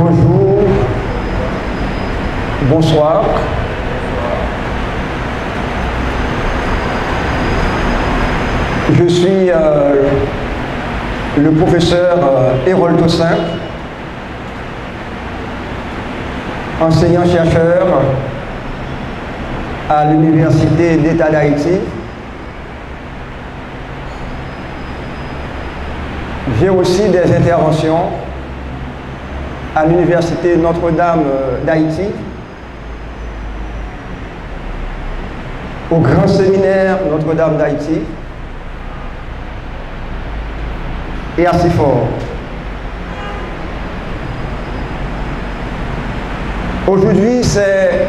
Bonjour, bonsoir. Je suis le professeur Hérold Tossin, enseignant-chercheur à l'Université d'État d'Haïti. J'ai aussi des interventions à l'Université Notre-Dame d'Haïti, au Grand Séminaire Notre-Dame d'Haïti et à Sifor. Aujourd'hui, c'est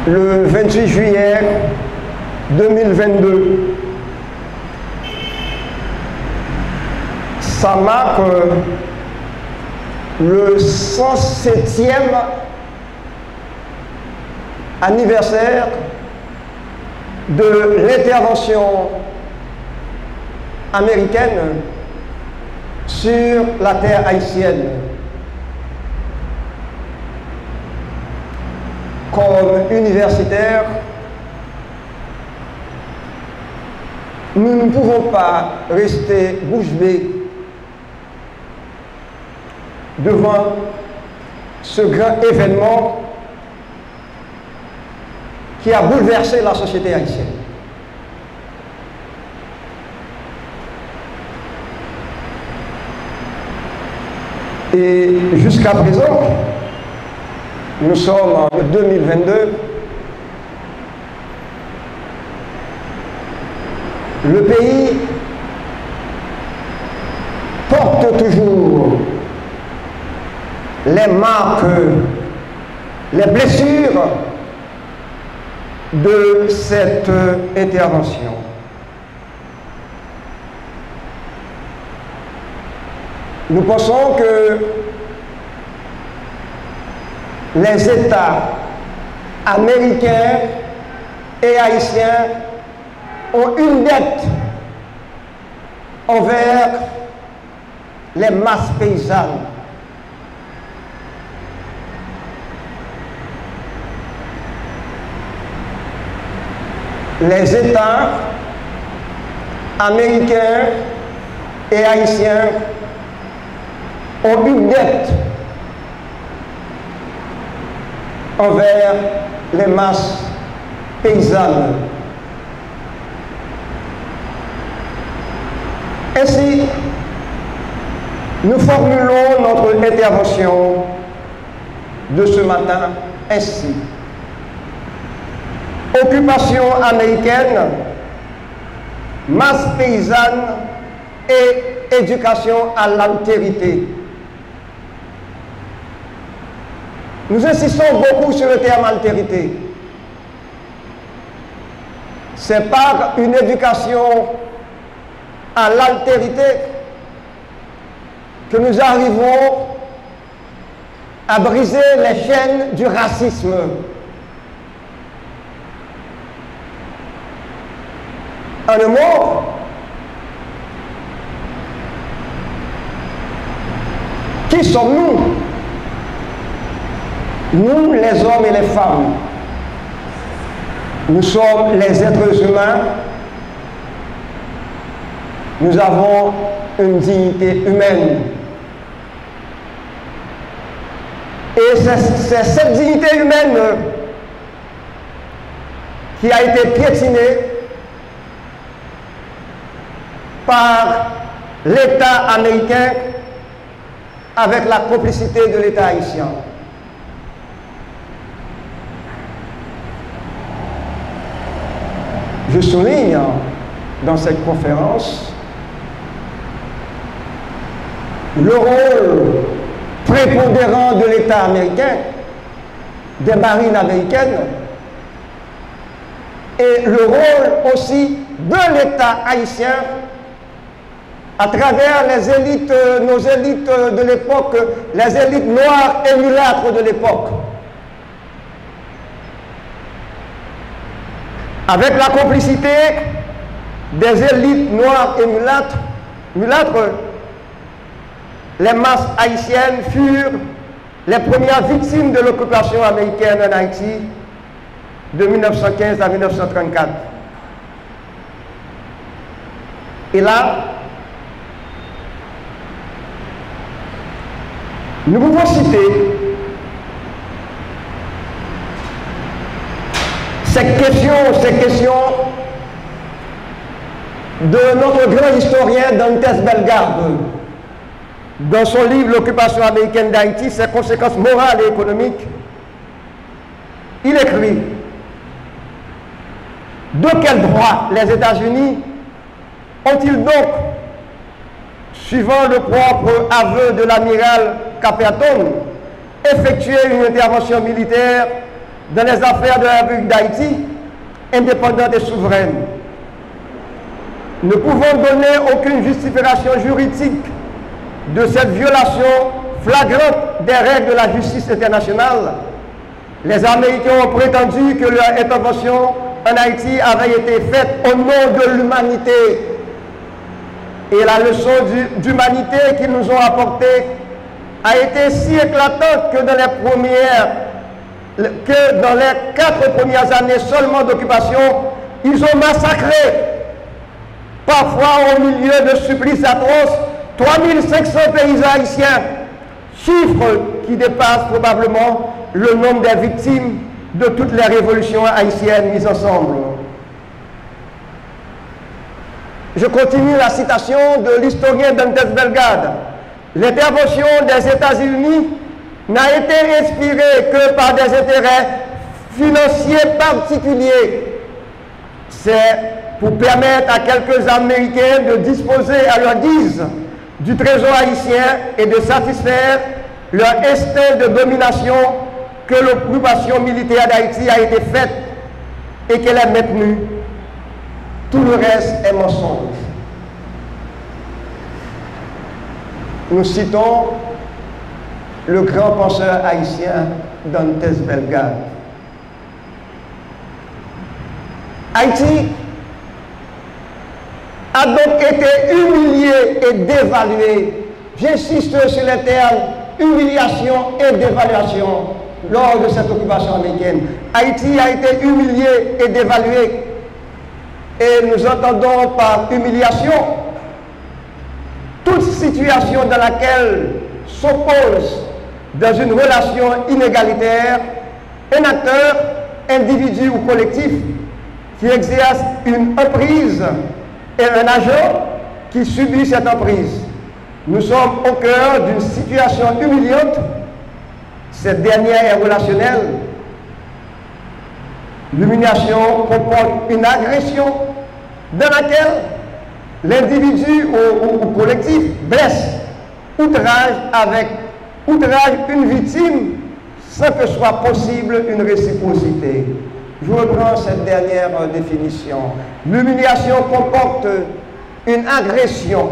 le 28 juillet 2022. Ça marque le 107e anniversaire de l'intervention américaine sur la terre haïtienne. Comme universitaires, nous ne pouvons pas rester bouche bée devant ce grand événement qui a bouleversé la société haïtienne. Et jusqu'à présent, nous sommes en 2022, le pays porte toujours les marques, les blessures de cette intervention. Nous pensons que les États américains et haïtiens ont une dette envers les masses paysannes. Les États américains et haïtiens ont une dette envers les masses paysannes. Ainsi, nous formulons notre intervention de ce matin ainsi. Occupation américaine, masse paysanne et éducation à l'altérité. Nous insistons beaucoup sur le terme altérité. C'est par une éducation à l'altérité que nous arrivons à briser les chaînes du racisme. En un mot, qui sommes-nous? Nous, les hommes et les femmes, nous sommes les êtres humains. Nous avons une dignité humaine. Et c'est cette dignité humaine qui a été piétinée par l'État américain avec la complicité de l'État haïtien. Je souligne dans cette conférence le rôle prépondérant de l'État américain, des marines américaines, et le rôle aussi de l'État haïtien à travers les élites, nos élites de l'époque, les élites noires et mulâtres de l'époque. Avec la complicité des élites noires et mulâtres, les masses haïtiennes furent les premières victimes de l'occupation américaine en Haïti de 1915 à 1934. Et là, nous pouvons citer ces questions de notre grand historien Dantes Bellegarde. Dans son livre L'occupation américaine d'Haïti, ses conséquences morales et économiques, il écrit: de quel droit les États-Unis ont-ils donc, suivant le propre aveu de l'amiral Caperton, effectué une intervention militaire dans les affaires de la République d'Haïti, indépendante et souveraine? Ne pouvons donner aucune justification juridique de cette violation flagrante des règles de la justice internationale. Les Américains ont prétendu que leur intervention en Haïti avait été faite au nom de l'humanité. Et la leçon d'humanité qu'ils nous ont apportée a été si éclatante que dans les 4 premières années seulement d'occupation, ils ont massacré, parfois au milieu de supplices atroces, 3500 paysans haïtiens, chiffre qui dépasse probablement le nombre des victimes de toutes les révolutions haïtiennes mises ensemble. Je continue la citation de l'historien Dantes Bellegarde. L'intervention des États-Unis n'a été inspirée que par des intérêts financiers particuliers. C'est pour permettre à quelques Américains de disposer à leur guise du trésor haïtien et de satisfaire leur instinct de domination que l'occupation militaire d'Haïti a été faite et qu'elle est maintenue. Tout le reste est mensonge. Nous citons le grand penseur haïtien Dantes Bellegarde. Haïti a donc été humilié et dévalué. J'insiste sur les termes humiliation et dévaluation lors de cette occupation américaine. Haïti a été humilié et dévalué. Et nous entendons par humiliation toute situation dans laquelle s'oppose dans une relation inégalitaire un acteur, individu ou collectif qui exerce une emprise et un agent qui subit cette emprise. Nous sommes au cœur d'une situation humiliante. Cette dernière est relationnelle. L'humiliation comporte une agression dans laquelle l'individu ou collectif blesse, outrage une victime sans que soit possible une réciprocité. Je reprends cette dernière définition. L'humiliation comporte une agression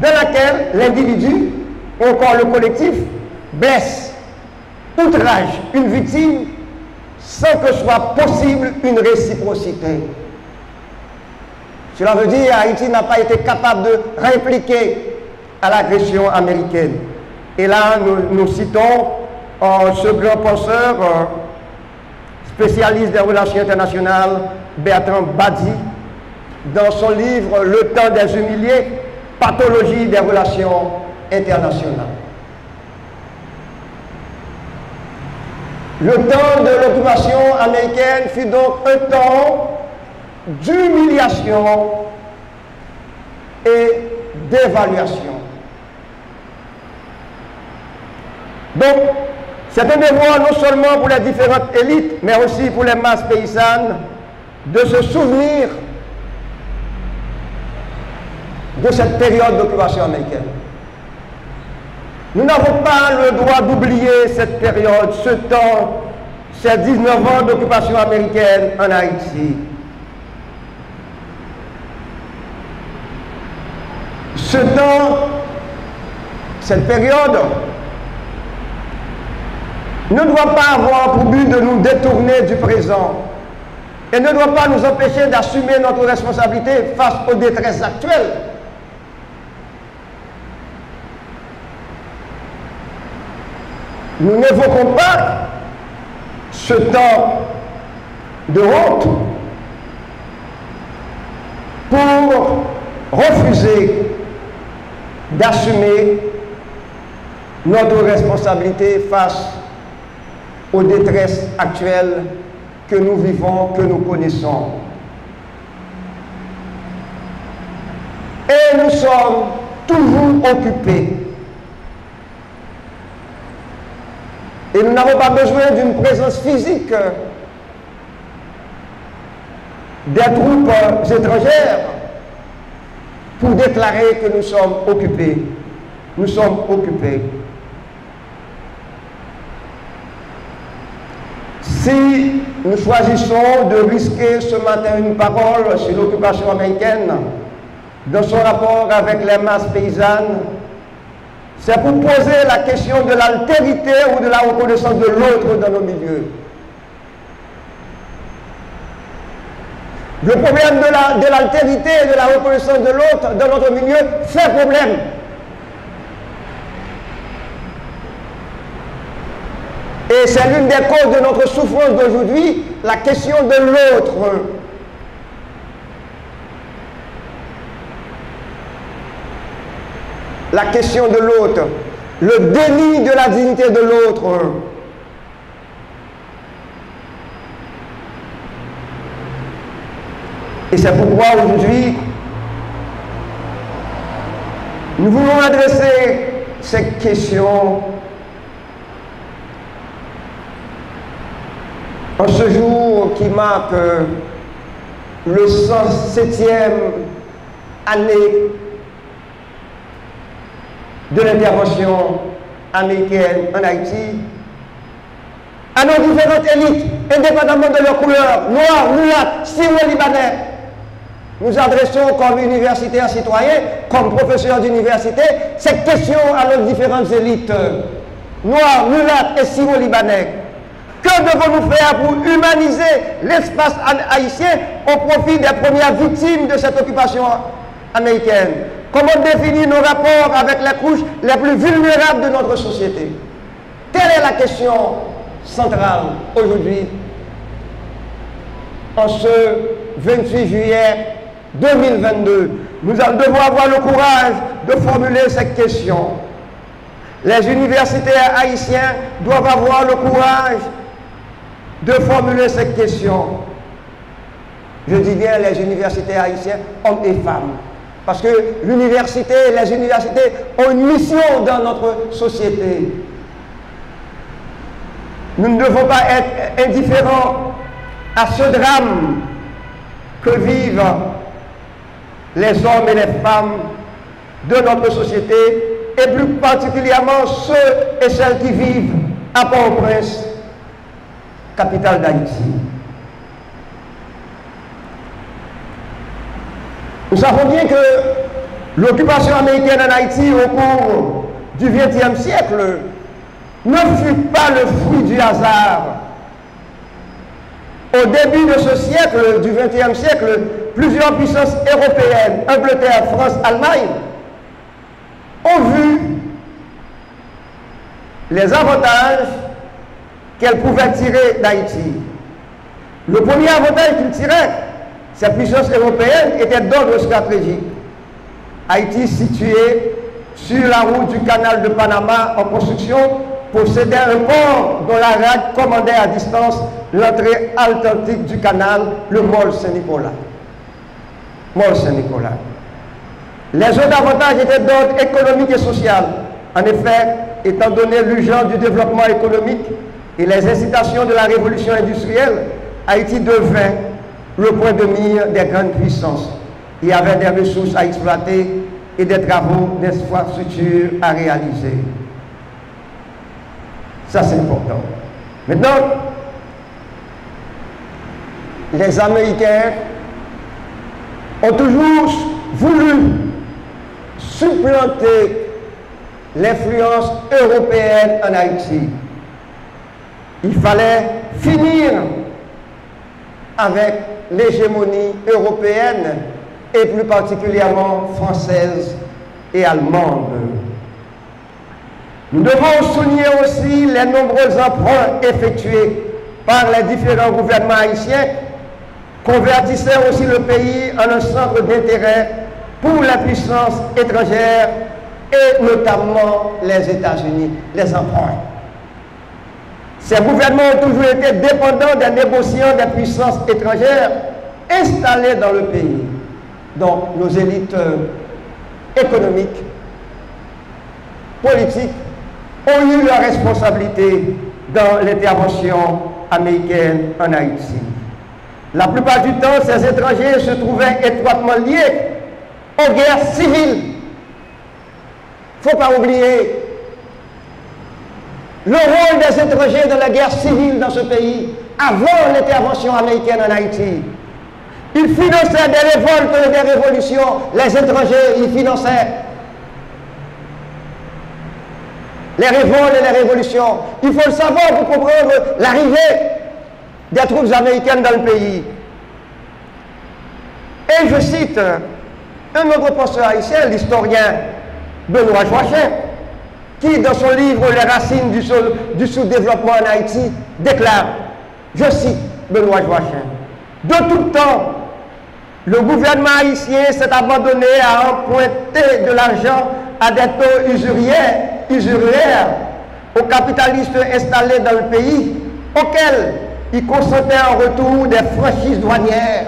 dans laquelle l'individu ou encore le collectif blesse, outrage une victime sans que soit possible une réciprocité. Cela veut dire qu'Haïti n'a pas été capable de répliquer à l'agression américaine. Et là, nous citons ce grand penseur, spécialiste des relations internationales, Bertrand Badi, dans son livre « Le temps des humiliés, pathologie des relations internationales ». Le temps de l'occupation américaine fut donc un temps d'humiliation et d'évaluation. Donc, c'est un devoir non seulement pour les différentes élites, mais aussi pour les masses paysannes, de se souvenir de cette période d'occupation américaine. Nous n'avons pas le droit d'oublier cette période, ce temps, ces 19 ans d'occupation américaine en Haïti. Ce temps, cette période, ne doit pas avoir pour but de nous détourner du présent et ne doit pas nous empêcher d'assumer notre responsabilité face aux détresses actuelles. nous n'évoquons pas ce temps de honte pour refuser d'assumer notre responsabilité face aux détresses actuelles que nous vivons, que nous connaissons. Et nous sommes toujours occupés. Et nous n'avons pas besoin d'une présence physique des troupes étrangères pour déclarer que nous sommes occupés. Nous sommes occupés. Si nous choisissons de risquer ce matin une parole sur l'occupation américaine dans son rapport avec les masses paysannes, c'est pour poser la question de l'altérité ou de la reconnaissance de l'autre dans nos milieux. Le problème de l'altérité et de la reconnaissance de l'autre dans notre milieu fait problème. Et c'est l'une des causes de notre souffrance d'aujourd'hui, la question de l'autre. La question de l'autre, le déni de la dignité de l'autre. Et c'est pourquoi aujourd'hui, nous voulons adresser cette question en ce jour qui marque le 107e année de l'intervention américaine en Haïti, à nos différentes élites, indépendamment de leur couleur, noir, mulâtre, syro-libanais. Nous adressons comme universitaires citoyens, comme professeurs d'université, cette question à nos différentes élites, noirs, mulâtres et syro-libanais. Que devons-nous faire pour humaniser l'espace haïtien au profit des premières victimes de cette occupation américaine? Comment définir nos rapports avec les couches les plus vulnérables de notre société? Telle est la question centrale aujourd'hui, en ce 28 juillet 2022. Nous devons avoir le courage de formuler cette question. Les universitaires haïtiens doivent avoir le courage de formuler cette question. Je dis bien les universitaires haïtiens, hommes et femmes. Parce que l'université, les universités ont une mission dans notre société. Nous ne devons pas être indifférents à ce drame que vivent les hommes et les femmes de notre société, et plus particulièrement ceux et celles qui vivent à Port-au-Prince, capitale d'Haïti. Nous savons bien que l'occupation américaine en Haïti au cours du XXe siècle ne fut pas le fruit du hasard. Au début de ce siècle, du XXe siècle, plusieurs puissances européennes, Angleterre, France, Allemagne, ont vu les avantages qu'elles pouvaient tirer d'Haïti. Le premier avantage qu'ils tiraient, ces puissances européennes, était d'ordre stratégique. Haïti, situé sur la route du canal de Panama en construction, possédait un port dont la rade commandait à distance l'entrée atlantique du canal, le Môle Saint-Nicolas. Môle Saint-Nicolas. Les autres avantages étaient d'ordre économique et social. En effet, étant donné l'urgence du développement économique et les incitations de la révolution industrielle, Haïti devint le point de mire des grandes puissances. Il y avait des ressources à exploiter et des travaux d'infrastructure à réaliser. Ça, c'est important. Maintenant, les Américains ont toujours voulu supplanter l'influence européenne en Haïti. Il fallait finir avec l'hégémonie européenne et plus particulièrement française et allemande. Nous devons souligner aussi les nombreux emprunts effectués par les différents gouvernements haïtiens, convertissant aussi le pays en un centre d'intérêt pour la puissance étrangère et notamment les États-Unis, les emprunts. Ces gouvernements ont toujours été dépendants des négociants des puissances étrangères installées dans le pays. Donc nos élites économiques, politiques, ont eu leur responsabilité dans l'intervention américaine en Haïti. La plupart du temps, ces étrangers se trouvaient étroitement liés aux guerres civiles. Il ne faut pas oublier le rôle des étrangers dans la guerre civile dans ce pays avant l'intervention américaine en Haïti. Ils finançaient des révoltes et des révolutions. Les étrangers, ils finançaient les révoltes et les révolutions. Il faut le savoir pour comprendre l'arrivée des troupes américaines dans le pays. Et je cite un autre penseur haïtien, l'historien Benoît Joachim, qui, dans son livre Les racines du sous-développement en Haïti, déclare, je cite Benoît Joachim, de tout temps, le gouvernement haïtien s'est abandonné à emprunter de l'argent à des taux usurières aux capitalistes installés dans le pays, auxquels ils consentaient en retour des franchises douanières.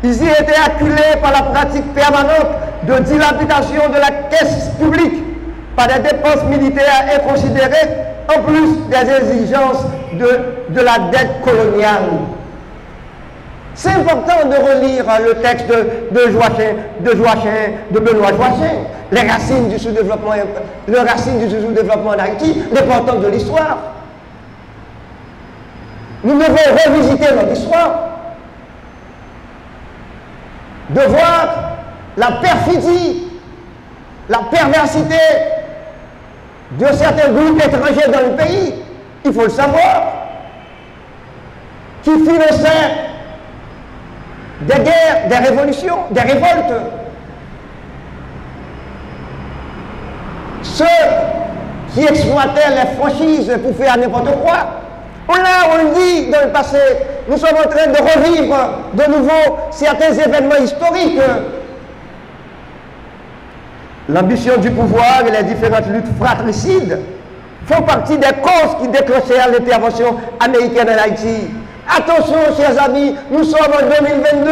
Ils y étaient acculés par la pratique permanente de dilapidation de la caisse publique, par des dépenses militaires inconsidérées, en plus des exigences de la dette coloniale. C'est important de relire le texte de Benoît Joachim, les racines du sous-développement en Haïti, l'importance de l'histoire. Nous devons revisiter notre histoire, de voir la perfidie, la perversité de certains groupes étrangers dans le pays, il faut le savoir, qui finançaient des guerres, des révolutions, des révoltes. Ceux qui exploitaient les franchises pour faire n'importe quoi. On le dit dans le passé, nous sommes en train de revivre de nouveau certains événements historiques. L'ambition du pouvoir et les différentes luttes fratricides font partie des causes qui déclenchèrent l'intervention américaine en Haïti. Attention, chers amis, nous sommes en 2022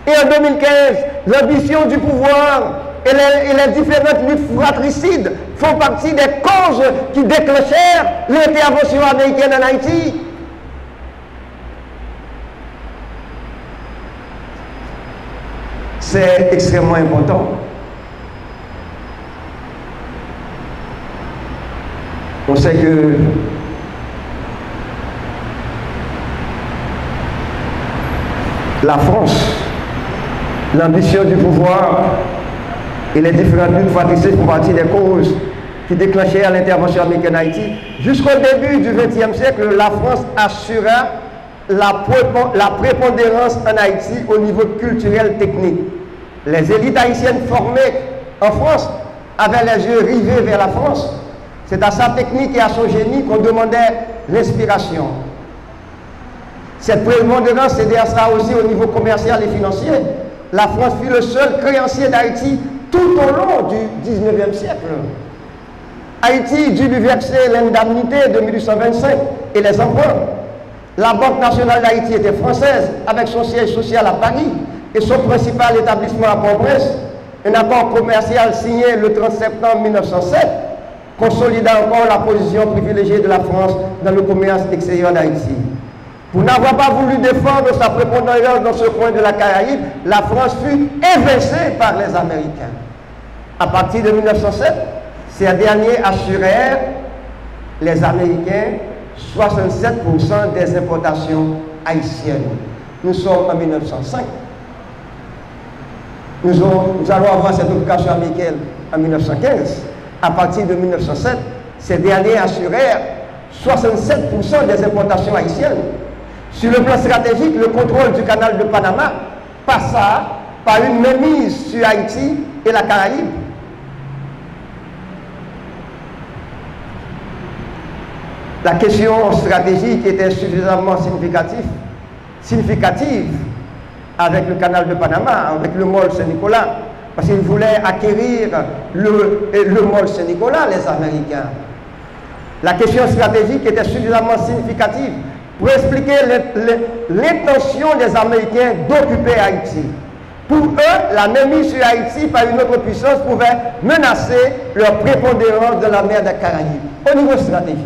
et en 2015, l'ambition du pouvoir et les différentes luttes fratricides font partie des causes qui déclenchèrent l'intervention américaine en Haïti. C'est extrêmement important. On sait que la France, l'ambition du pouvoir et les différentes luttes fratricides font partie des causes qui déclenchèrent l'intervention américaine en Haïti. Jusqu'au début du XXe siècle, la France assura la prépondérance en Haïti au niveau culturel technique. Les élites haïtiennes formées en France avaient les yeux rivés vers la France. C'est à sa technique et à son génie qu'on demandait l'inspiration. Cette prépondérance s'est ça aussi au niveau commercial et financier. La France fut le seul créancier d'Haïti tout au long du XIXe siècle. Haïti dut lui verser l'indemnité de 1825 et les emprunts. La Banque nationale d'Haïti était française avec son siège social à Paris et son principal établissement à Port-au-Prince. Un accord commercial signé le 30 septembre 1907 consolida encore la position privilégiée de la France dans le commerce extérieur d'Haïti. Pour n'avoir pas voulu défendre sa prépondérance dans ce coin de la Caraïbe, la France fut évincée par les Américains. À partir de 1907, ces derniers assurèrent les Américains 67% des importations haïtiennes. Nous sommes en 1905. Nous allons avoir cette occupation américaine en 1915. À partir de 1907, ces derniers assurèrent 67% des importations haïtiennes. Sur le plan stratégique, le contrôle du canal de Panama passa par une mainmise sur Haïti et la Caraïbe. la question stratégique était suffisamment significative avec le canal de Panama, avec le Mall Saint-Nicolas, parce qu'ils voulaient acquérir le Mall Saint-Nicolas, les Américains. La question stratégique était suffisamment significative pour expliquer l'intention des Américains d'occuper Haïti. Pour eux, la mainmise sur Haïti par une autre puissance pouvait menacer leur prépondérance dans la mer des Caraïbes, au niveau stratégique.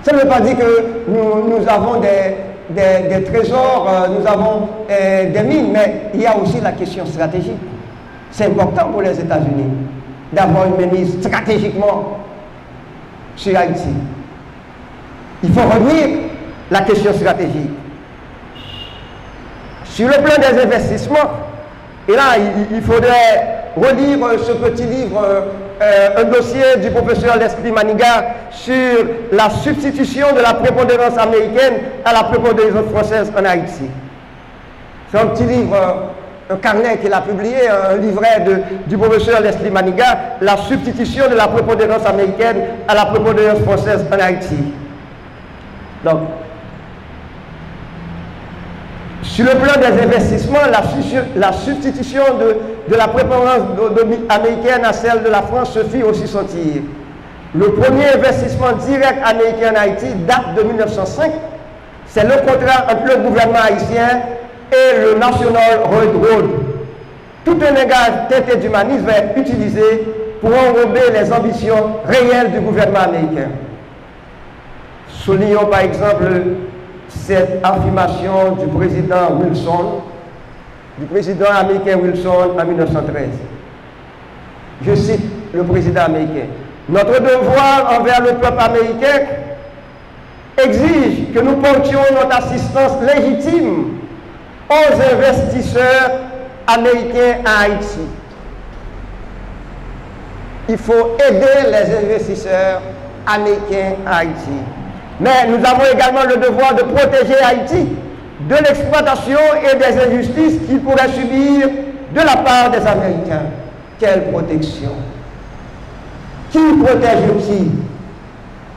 Ça ne veut pas dire que nous avons des trésors, nous avons des mines, mais il y a aussi la question stratégique. C'est important pour les États-Unis d'avoir une mainmise stratégiquement sur Haïti. Il faut retenir la question stratégique. Sur le plan des investissements, et là, il faudrait relire ce petit livre, un dossier du professeur Leslie Manigat sur la substitution de la prépondérance américaine à la prépondérance française en Haïti. C'est un petit livre, un carnet qu'il a publié, un livret du professeur Leslie Manigat, la substitution de la prépondérance américaine à la prépondérance française en Haïti. Donc, sur le plan des investissements, la substitution de la prépondérance américaine à celle de la France se fit aussi sentir. Le premier investissement direct américain en Haïti date de 1905. C'est le contrat entre le gouvernement haïtien et le National Railroad. Tout un langage teinté d'humanisme va être utilisé pour enrober les ambitions réelles du gouvernement américain. Soulignons par exemple cette affirmation du président Wilson, du président américain Wilson en 1913. Je cite le président américain. Notre devoir envers le peuple américain exige que nous portions notre assistance légitime aux investisseurs américains à Haïti. Il faut aider les investisseurs américains à Haïti. Mais nous avons également le devoir de protéger Haïti de l'exploitation et des injustices qu'il pourrait subir de la part des Américains. Quelle protection! Qui protège qui?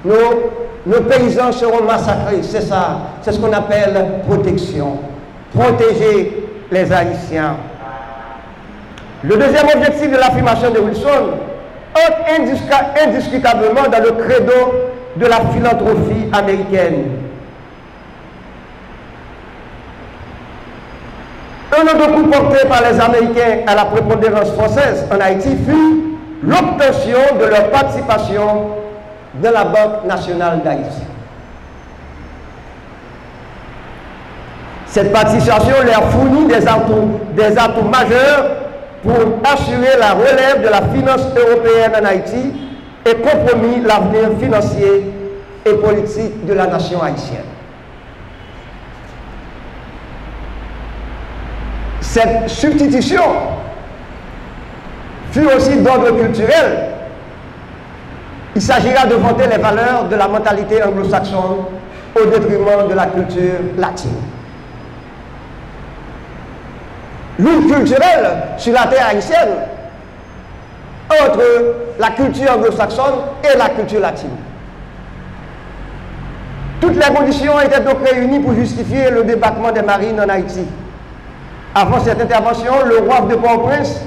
Nos paysans seront massacrés, c'est ça, c'est ce qu'on appelle protection. Protéger les Haïtiens. Le deuxième objectif de l'affirmation de Wilson entre indiscutablement dans le credo de la philanthropie américaine. Un autre coup porté par les Américains à la prépondérance française en Haïti fut l'obtention de leur participation dans la Banque nationale d'Haïti. Cette participation leur fournit des atouts majeurs pour assurer la relève de la finance européenne en Haïti et compromis l'avenir financier et politique de la nation haïtienne. Cette substitution fut aussi d'ordre culturel. Il s'agira de vanter les valeurs de la mentalité anglo-saxonne au détriment de la culture latine. L'une culturelle sur la terre haïtienne entre la culture anglo-saxonne et la culture latine. Toutes les conditions étaient donc réunies pour justifier le débarquement des marines en Haïti. Avant cette intervention, le roi de Port-au-Prince,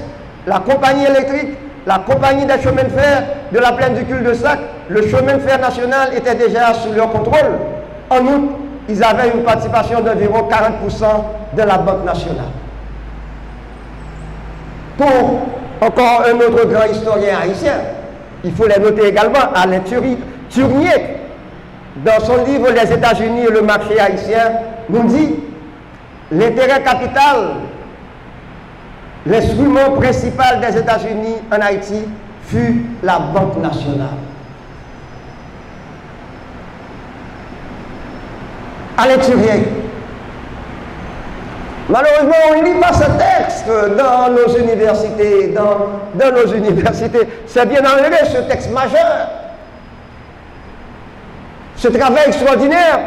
la compagnie électrique, la compagnie des chemins de fer de la plaine du cul-de-sac, le chemin de fer national était déjà sous leur contrôle. En outre, ils avaient une participation d'environ 40% de la Banque nationale. Pour encore un autre grand historien haïtien, il faut les noter également, Alain Turnier, dans son livre « Les États-Unis et le marché haïtien », nous dit l'intérêt capital, l'instrument principal des États-Unis en Haïti fut la Banque nationale. Alain Turnier. Malheureusement, on ne lit pas ce texte dans nos universités. Dans nos universités, c'est bien enlevé ce texte majeur. Ce travail extraordinaire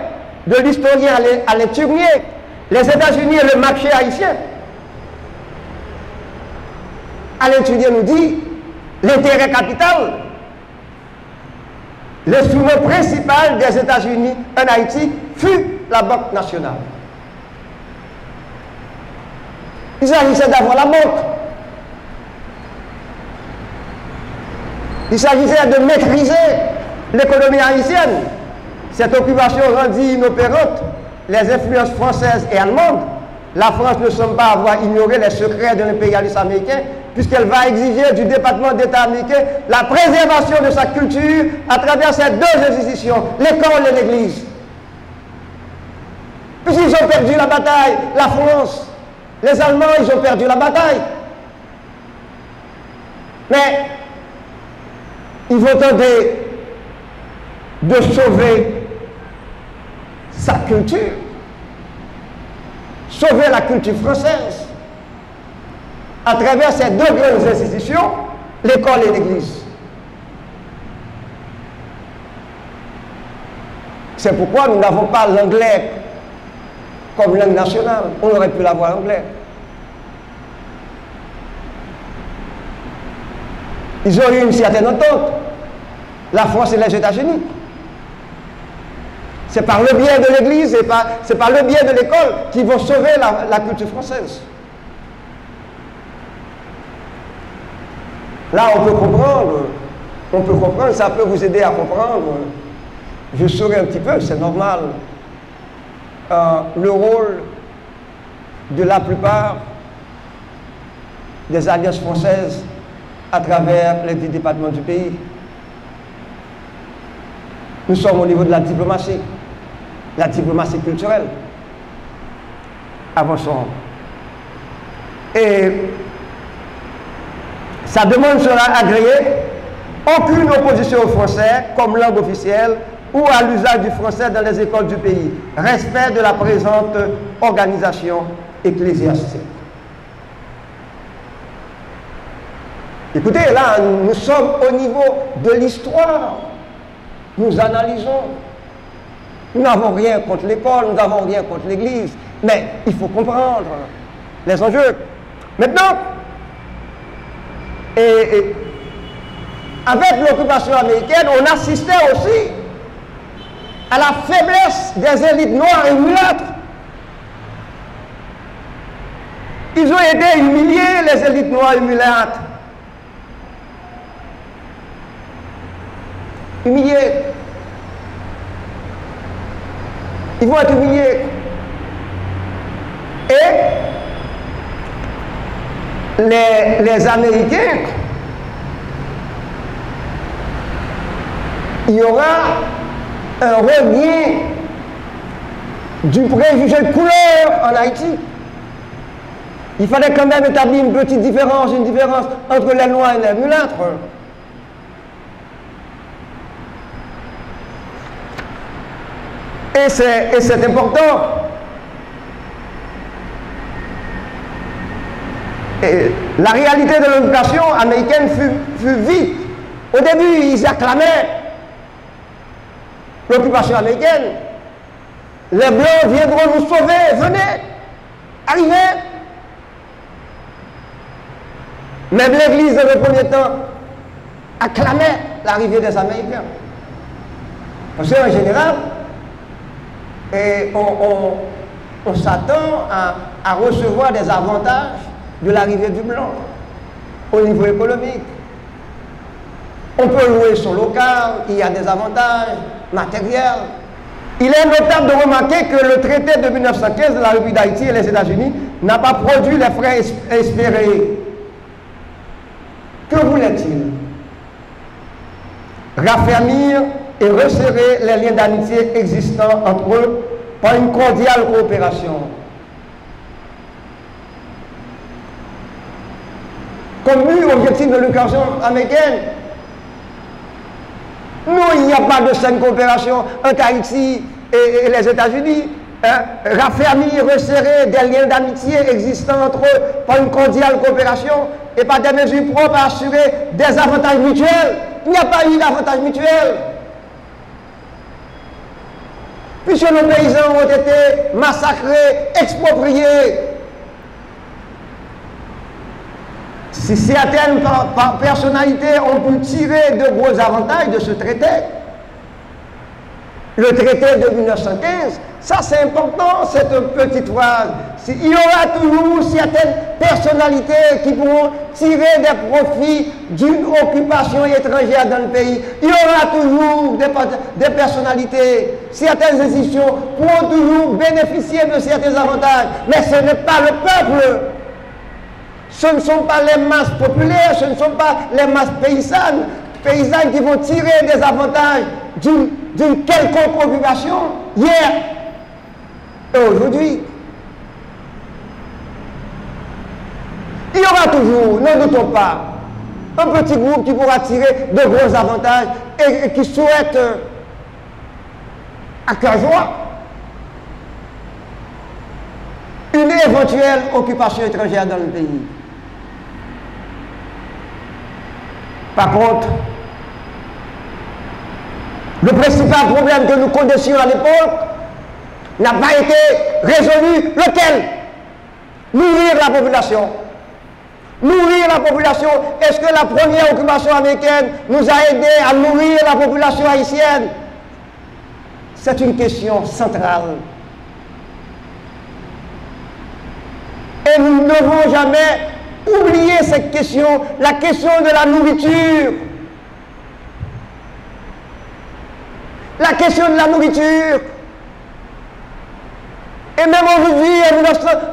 de l'historien Alain Turnier, les États-Unis et le marché haïtien. Alain Turnier nous dit l'intérêt capital, L'instrument principal des États-Unis en Haïti fut la Banque nationale. Il s'agissait d'avoir la banque. Il s'agissait de maîtriser l'économie haïtienne. Cette occupation rendit inopérante les influences françaises et allemandes. La France ne semble pas avoir ignoré les secrets de l'impérialisme américain, puisqu'elle va exiger du département d'État américain la préservation de sa culture à travers ces deux institutions, l'école et l'Église. Puisqu'ils ont perdu la bataille, la France, les Allemands, ils ont perdu la bataille. Mais ils vont tenter de sauver sa culture, sauver la culture française à travers ces deux grandes institutions, l'école et l'Église. C'est pourquoi nous n'avons pas l'anglais comme langue nationale. On aurait pu l'avoir l'anglais. Ils ont eu une certaine entente, la France et les États-Unis. C'est par le biais de l'Église, c'est par le biais de l'école qu'ils vont sauver la culture française. Là, on peut comprendre, ça peut vous aider à comprendre. Je saurai un petit peu, c'est normal, le rôle de la plupart des alliances françaises à travers les 10 départements du pays. Nous sommes au niveau de la diplomatie culturelle. Avançons. Et sa demande sera agréée. Aucune opposition au français comme langue officielle ou à l'usage du français dans les écoles du pays. Respect de la présente organisation ecclésiastique. Écoutez, là, nous sommes au niveau de l'histoire. Nous analysons. Nous n'avons rien contre l'école, nous n'avons rien contre l'Église. Mais il faut comprendre les enjeux. Maintenant, avec l'occupation américaine, on assistait aussi à la faiblesse des élites noires et mulâtres. Ils ont été humiliés, les élites noires et mulâtres. Humiliés. Ils vont être humiliés. Et les Américains, il y aura un revient du préjugé de couleur en Haïti. Il fallait quand même établir une petite différence, entre les noirs et les mulâtres. Et c'est important. Et la réalité de l'occupation américaine fut vite. Au début, ils acclamaient l'occupation américaine. Les Blancs viendront nous sauver, venez, arrivez. Même l'Église, dans le premier temps, acclamait l'arrivée des Américains. Parce qu'en général, on s'attend à recevoir des avantages de l'arrivée du blanc au niveau économique. On peut louer son local, il y a des avantages matériels. Il est notable de remarquer que le traité de 1915 de la République d'Haïti et les États-Unis n'a pas produit les frais espérés. Que voulait-il? Raffermir et resserrer les liens d'amitié existants entre eux par une cordiale coopération. Comme but objectif de l'occupation américaine, non, il n'y a pas de saine coopération entre Haïti et les États-Unis. Raffermir, resserrer des liens d'amitié existants entre eux par une cordiale coopération et par des mesures propres à assurer des avantages mutuels. Il n'y a pas eu d'avantages mutuels. Puisque nos paysans ont été massacrés, expropriés. Si certaines personnalités ont pu tirer de gros avantages de ce traité, le traité de 1915. Ça, c'est important, cette petite phrase. Il y aura toujours certaines personnalités qui pourront tirer des profits d'une occupation étrangère dans le pays. Il y aura toujours des personnalités, certaines institutions pourront toujours bénéficier de certains avantages. Mais ce n'est pas le peuple. Ce ne sont pas les masses populaires, ce ne sont pas les masses paysannes qui vont tirer des avantages d'une quelconque occupation hier et aujourd'hui. Il y aura toujours, ne doutons pas, un petit groupe qui pourra tirer de gros avantages et qui souhaite à cœur joie une éventuelle occupation étrangère dans le pays. Par contre, le principal problème que nous connaissions à l'époque n'a pas été résolu. Lequel? Nourrir la population. Nourrir la population. Est-ce que la première occupation américaine nous a aidé à nourrir la population haïtienne? C'est une question centrale. Et nous ne devons jamais oublier cette question, la question de la nourriture. La question de la nourriture. Et même aujourd'hui,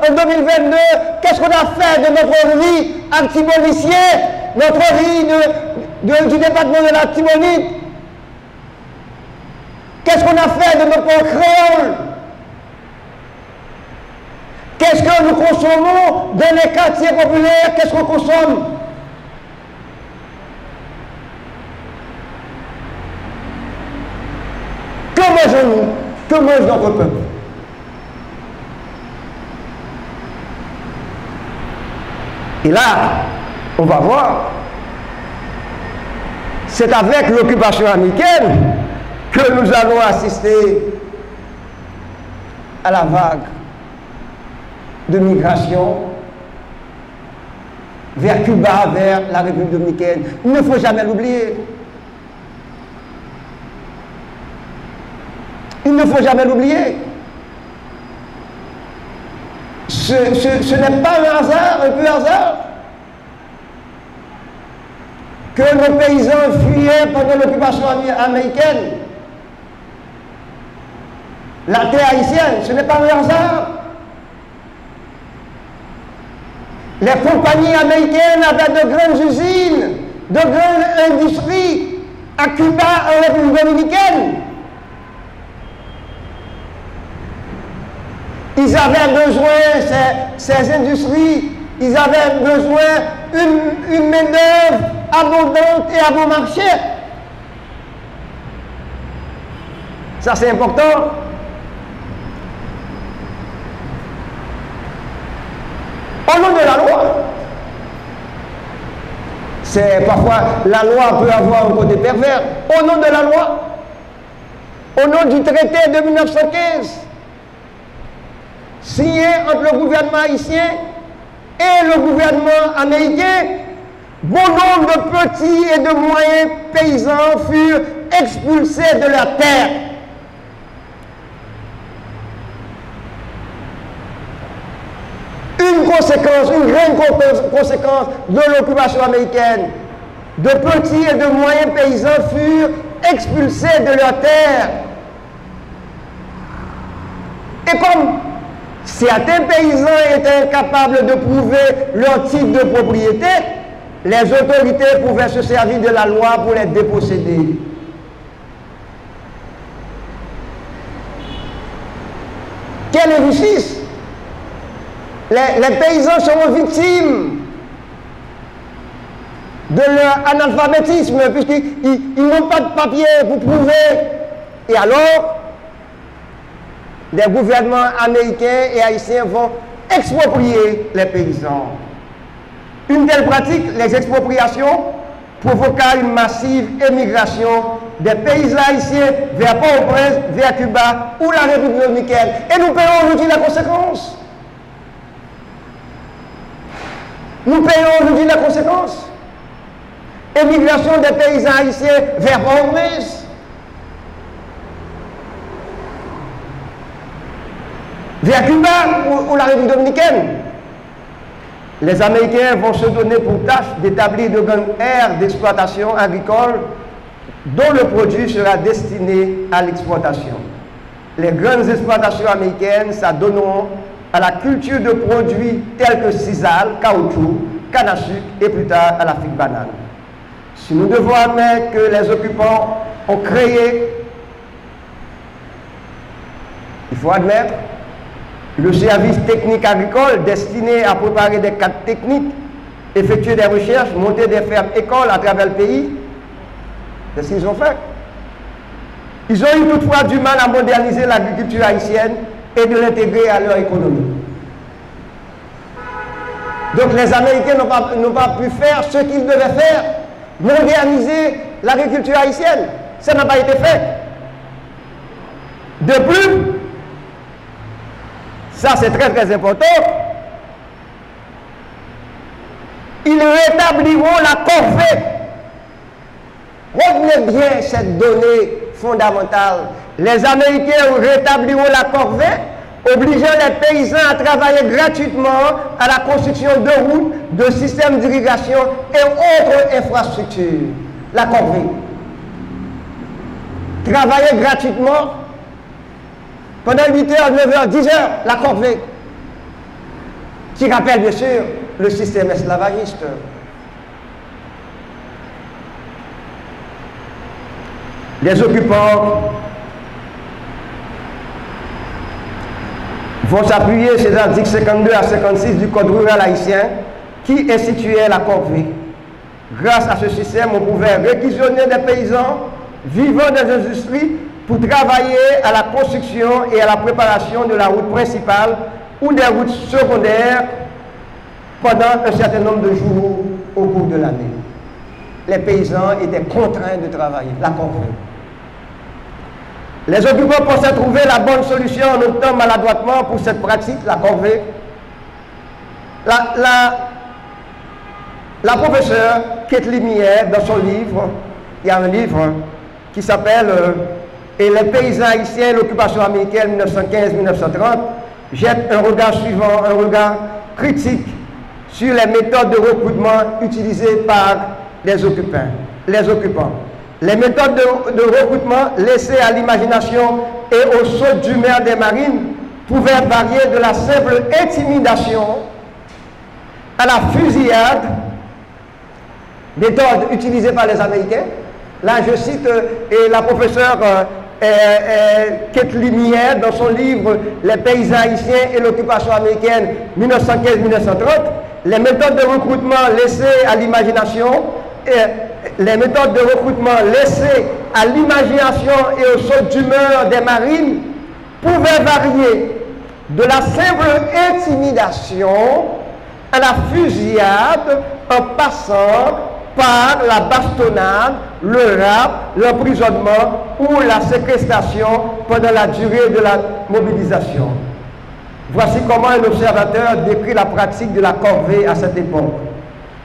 en 2022, qu'est-ce qu'on a fait de notre riz antibonicien, notre riz du département de la Tibonite? Qu'est-ce qu'on a fait de nos porcs créoles? Qu'est-ce que nous consommons dans les quartiers populaires? Qu'est-ce qu'on consomme? Que mangeons-nous? Que mange notre peuple? Et là, on va voir, c'est avec l'occupation américaine que nous allons assister à la vague de migration vers Cuba, vers la République dominicaine. Il ne faut jamais l'oublier. Il ne faut jamais l'oublier. Ce n'est pas un hasard, un peu hasard, que nos paysans fuyaient pendant l'occupation américaine. La terre haïtienne, ce n'est pas un hasard. Les compagnies américaines avaient de grandes usines, de grandes industries à Cuba, en République dominicaine. Ils avaient besoin, ces industries, ils avaient besoin d'une main-d'œuvre abondante et à bon marché. Ça, c'est important. Au nom de la loi, c'est parfois, la loi peut avoir un côté pervers. Au nom de la loi, au nom du traité de 1915, signé entre le gouvernement haïtien et le gouvernement américain, bon nombre de petits et de moyens paysans furent expulsés de leur terre. Une grande conséquence de l'occupation américaine, de petits et de moyens paysans furent expulsés de leur terre. Et comme certains paysans étaient incapables de prouver leur titre de propriété, les autorités pouvaient se servir de la loi pour les déposséder. Quelle injustice! Les paysans seront victimes de leur analphabétisme puisqu'ils n'ont pas de papier pour prouver. Et alors, les gouvernements américains et haïtiens vont exproprier les paysans. Une telle pratique, les expropriations, provoqua une massive émigration des paysans haïtiens vers Port-au-Prince, vers Cuba ou la République dominicaine. Et nous payons aujourd'hui la conséquence. Nous payons aujourd'hui la conséquence. Émigration des paysans haïtiens vers Port-au-Prince. vers Cuba ou la République dominicaine. Les Américains vont se donner pour tâche d'établir de grandes aires d'exploitation agricole dont le produit sera destiné à l'exportation. Les grandes exploitations américaines s'adonneront à la culture de produits tels que sisal, caoutchouc, canne à sucre et plus tard à la figue banane. Si nous devons admettre que les occupants ont créé, il faut admettre, le service technique agricole destiné à préparer des cadres techniques, effectuer des recherches, monter des fermes-écoles à travers le pays, c'est ce qu'ils ont fait. Ils ont eu toutefois du mal à moderniser l'agriculture haïtienne et de l'intégrer à leur économie. Donc les Américains n'ont pas pu faire ce qu'ils devaient faire, moderniser l'agriculture haïtienne. Ça n'a pas été fait. De plus, ça c'est très très important, ils rétabliront la corvée. Retenez bien cette donnée fondamentale. Les Américains rétabliront la corvée, obligeant les paysans à travailler gratuitement à la construction de routes, de systèmes d'irrigation et autres infrastructures. La corvée. Travailler gratuitement pendant 8 heures, 9 heures, 10 heures, la corvée. Qui rappelle bien sûr le système esclavagiste. Les occupants vont s'appuyer sur les articles 52 à 56 du Code rural haïtien qui instituait la corvée. Grâce à ce système, on pouvait réquisitionner des paysans vivant dans les industries pour travailler à la construction et à la préparation de la route principale ou des routes secondaires pendant un certain nombre de jours au cours de l'année. Les paysans étaient contraints de travailler, la corvée. Les occupants pensaient trouver la bonne solution en optant maladroitement pour cette pratique, la corvée. La professeure Kate Limière, dans son livre, il y a un livre qui s'appelle Et les paysans haïtiens et l'occupation américaine 1915-1930, jette un regard suivant, un regard critique sur les méthodes de recrutement utilisées par les occupants. Les méthodes de recrutement laissées à l'imagination et au saut d'humeur des marines pouvaient varier de la simple intimidation à la fusillade, méthode utilisée par les Américains. Là, je cite la professeure Kate Limière dans son livre « Les paysans haïtiens et l'occupation américaine 1915-1930 ». Les méthodes de recrutement laissées à l'imagination, les méthodes de recrutement laissées à l'imagination et au saut d'humeur des marines pouvaient varier de la simple intimidation à la fusillade en passant par la bastonnade, le rap, l'emprisonnement ou la séquestration pendant la durée de la mobilisation. Voici comment un observateur décrit la pratique de la corvée à cette époque.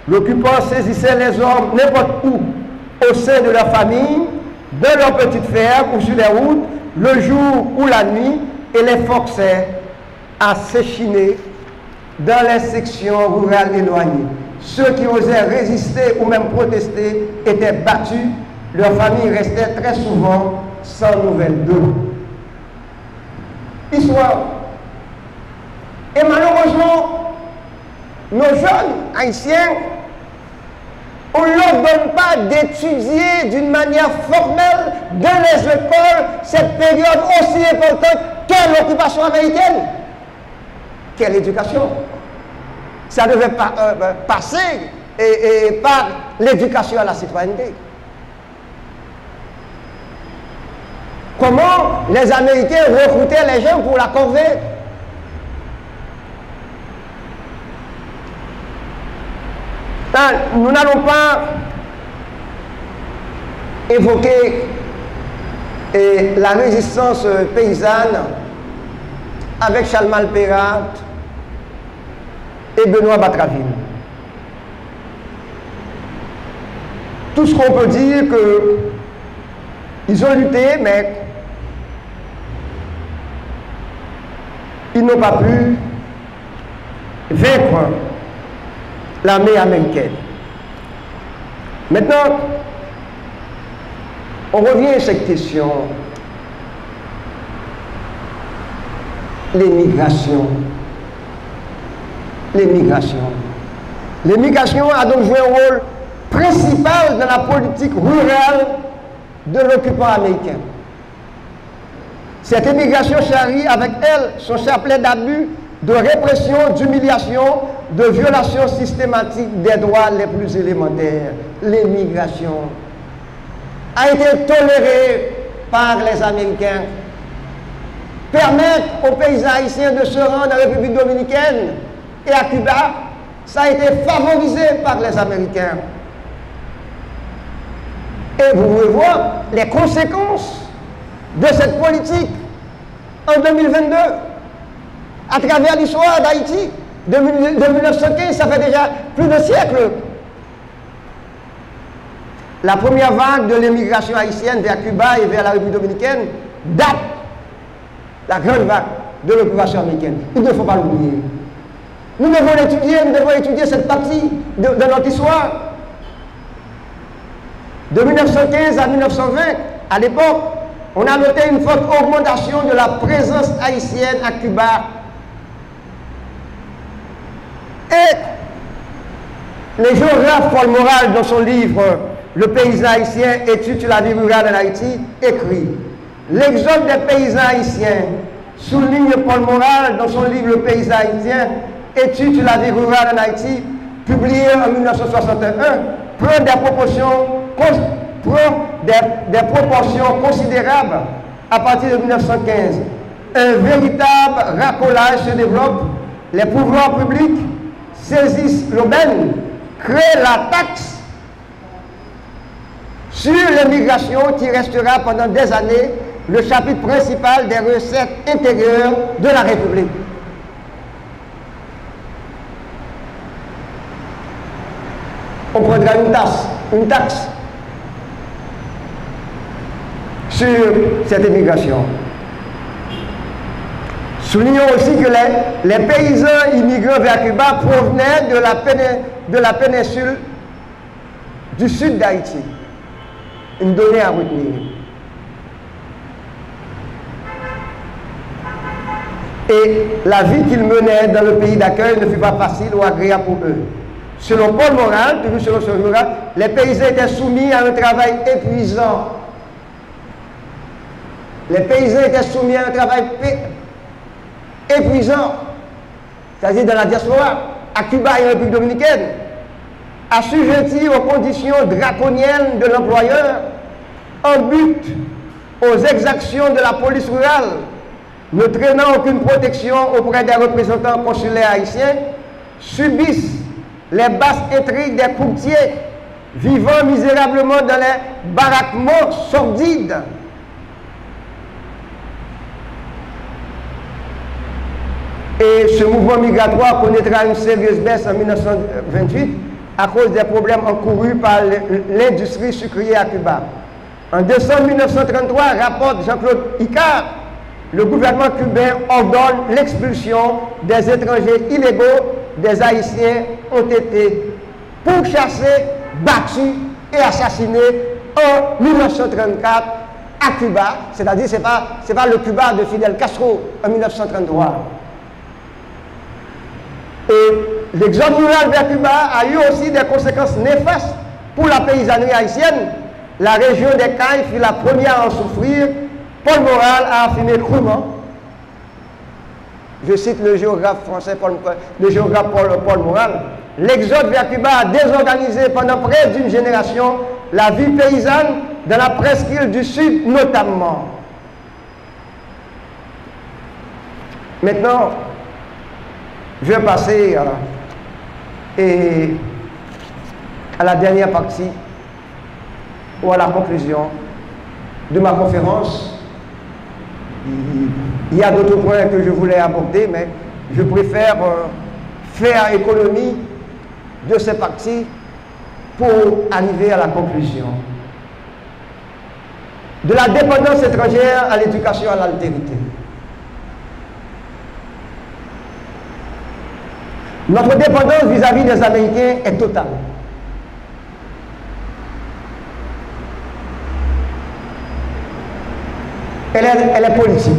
L'occupant saisissait les hommes n'importe où, au sein de leur famille, dans leur petite ferme ou sur les routes, le jour ou la nuit, et les forçait à s'échiner dans les sections rurales éloignées. Ceux qui osaient résister ou même protester étaient battus, leurs familles restaient très souvent sans nouvelles d'eux. Histoire. Et malheureusement, nos jeunes haïtiens, on ne leur donne pas d'étudier d'une manière formelle dans les écoles cette période aussi importante qu'est l'occupation américaine. Quelle éducation? Ça devait passer par l'éducation à la citoyenneté. Comment les Américains recrutaient les gens pour la corvée? Nous n'allons pas évoquer la résistance paysanne avec Charles Malperat et Benoît Batraville. Tout ce qu'on peut dire, qu'ils ont lutté, mais ils n'ont pas pu vaincre l'armée américaine. Maintenant, on revient à cette question. L'immigration. L'immigration a donc joué un rôle principal dans la politique rurale de l'occupant américain. Cette immigration charrie avec elle son chapelet d'abus, de répression, d'humiliation, de violation systématique des droits les plus élémentaires. L'immigration a été tolérée par les Américains. Permettre aux paysans haïtiens de se rendre en République dominicaine et à Cuba, ça a été favorisé par les Américains. Et vous pouvez voir les conséquences de cette politique en 2022, à travers l'histoire d'Haïti. De 1915, ça fait déjà plus de siècles. La première vague de l'immigration haïtienne vers Cuba et vers la République dominicaine date la grande vague de l'occupation américaine. Il ne faut pas l'oublier. Nous devons l'étudier, nous devons étudier cette partie de notre histoire. De 1915 à 1920, à l'époque, on a noté une forte augmentation de la présence haïtienne à Cuba. Et le géographe Paul Morale, dans son livre « Le paysan haïtien, étude sur la vie rurale en Haïti », écrit « L'exode des paysans haïtiens », souligne Paul Morale dans son livre « Le paysan haïtien, étude sur la vie rurale en Haïti », publié en 1961, prend des proportions considérables à partir de 1915. Un véritable racolage se développe. Les pouvoirs publics saisissent l'aubaine, créent la taxe sur l'immigration qui restera pendant des années le chapitre principal des recettes intérieures de la République. On prendra une taxe sur cette immigration. Soulignons aussi que les paysans immigrants vers Cuba provenaient de la péninsule du sud d'Haïti. Une donnée à retenir. Et la vie qu'ils menaient dans le pays d'accueil ne fut pas facile ou agréable pour eux. Selon Paul Morale, toujours selon ce journal, les paysans étaient soumis à un travail épuisant. Les paysans étaient soumis à un travail épuisant, c'est-à-dire dans la diaspora, à Cuba et en République dominicaine, assujettis aux conditions draconiennes de l'employeur, en but aux exactions de la police rurale, ne traînant aucune protection auprès des représentants consulaires haïtiens, subissent les basses intrigues des courtiers, vivant misérablement dans les baraquements sordides. Et ce mouvement migratoire connaîtra une sérieuse baisse en 1928 à cause des problèmes encourus par l'industrie sucrière à Cuba. En décembre 1933, rapporte Jean-Claude Icard, le gouvernement cubain ordonne l'expulsion des étrangers illégaux. Des Haïtiens ont été pourchassés, battus et assassinés en 1934 à Cuba. C'est-à-dire, ce n'est pas le Cuba de Fidel Castro en 1933. Et l'exode rural vers Cuba a eu aussi des conséquences néfastes pour la paysannerie haïtienne. La région des Cayes fut la première à en souffrir. Paul Morale a affirmé crûment, je cite le géographe français Paul Morale, l'exode vers Cuba a désorganisé pendant près d'une génération la vie paysanne dans la presqu'île du Sud notamment. Maintenant, je vais passer à la dernière partie ou à la conclusion de ma conférence. Il y a d'autres points que je voulais aborder, mais je préfère faire économie de ces parties pour arriver à la conclusion. De la dépendance étrangère à l'éducation à l'altérité. Notre dépendance vis-à-vis des Américains est totale. Elle est politique.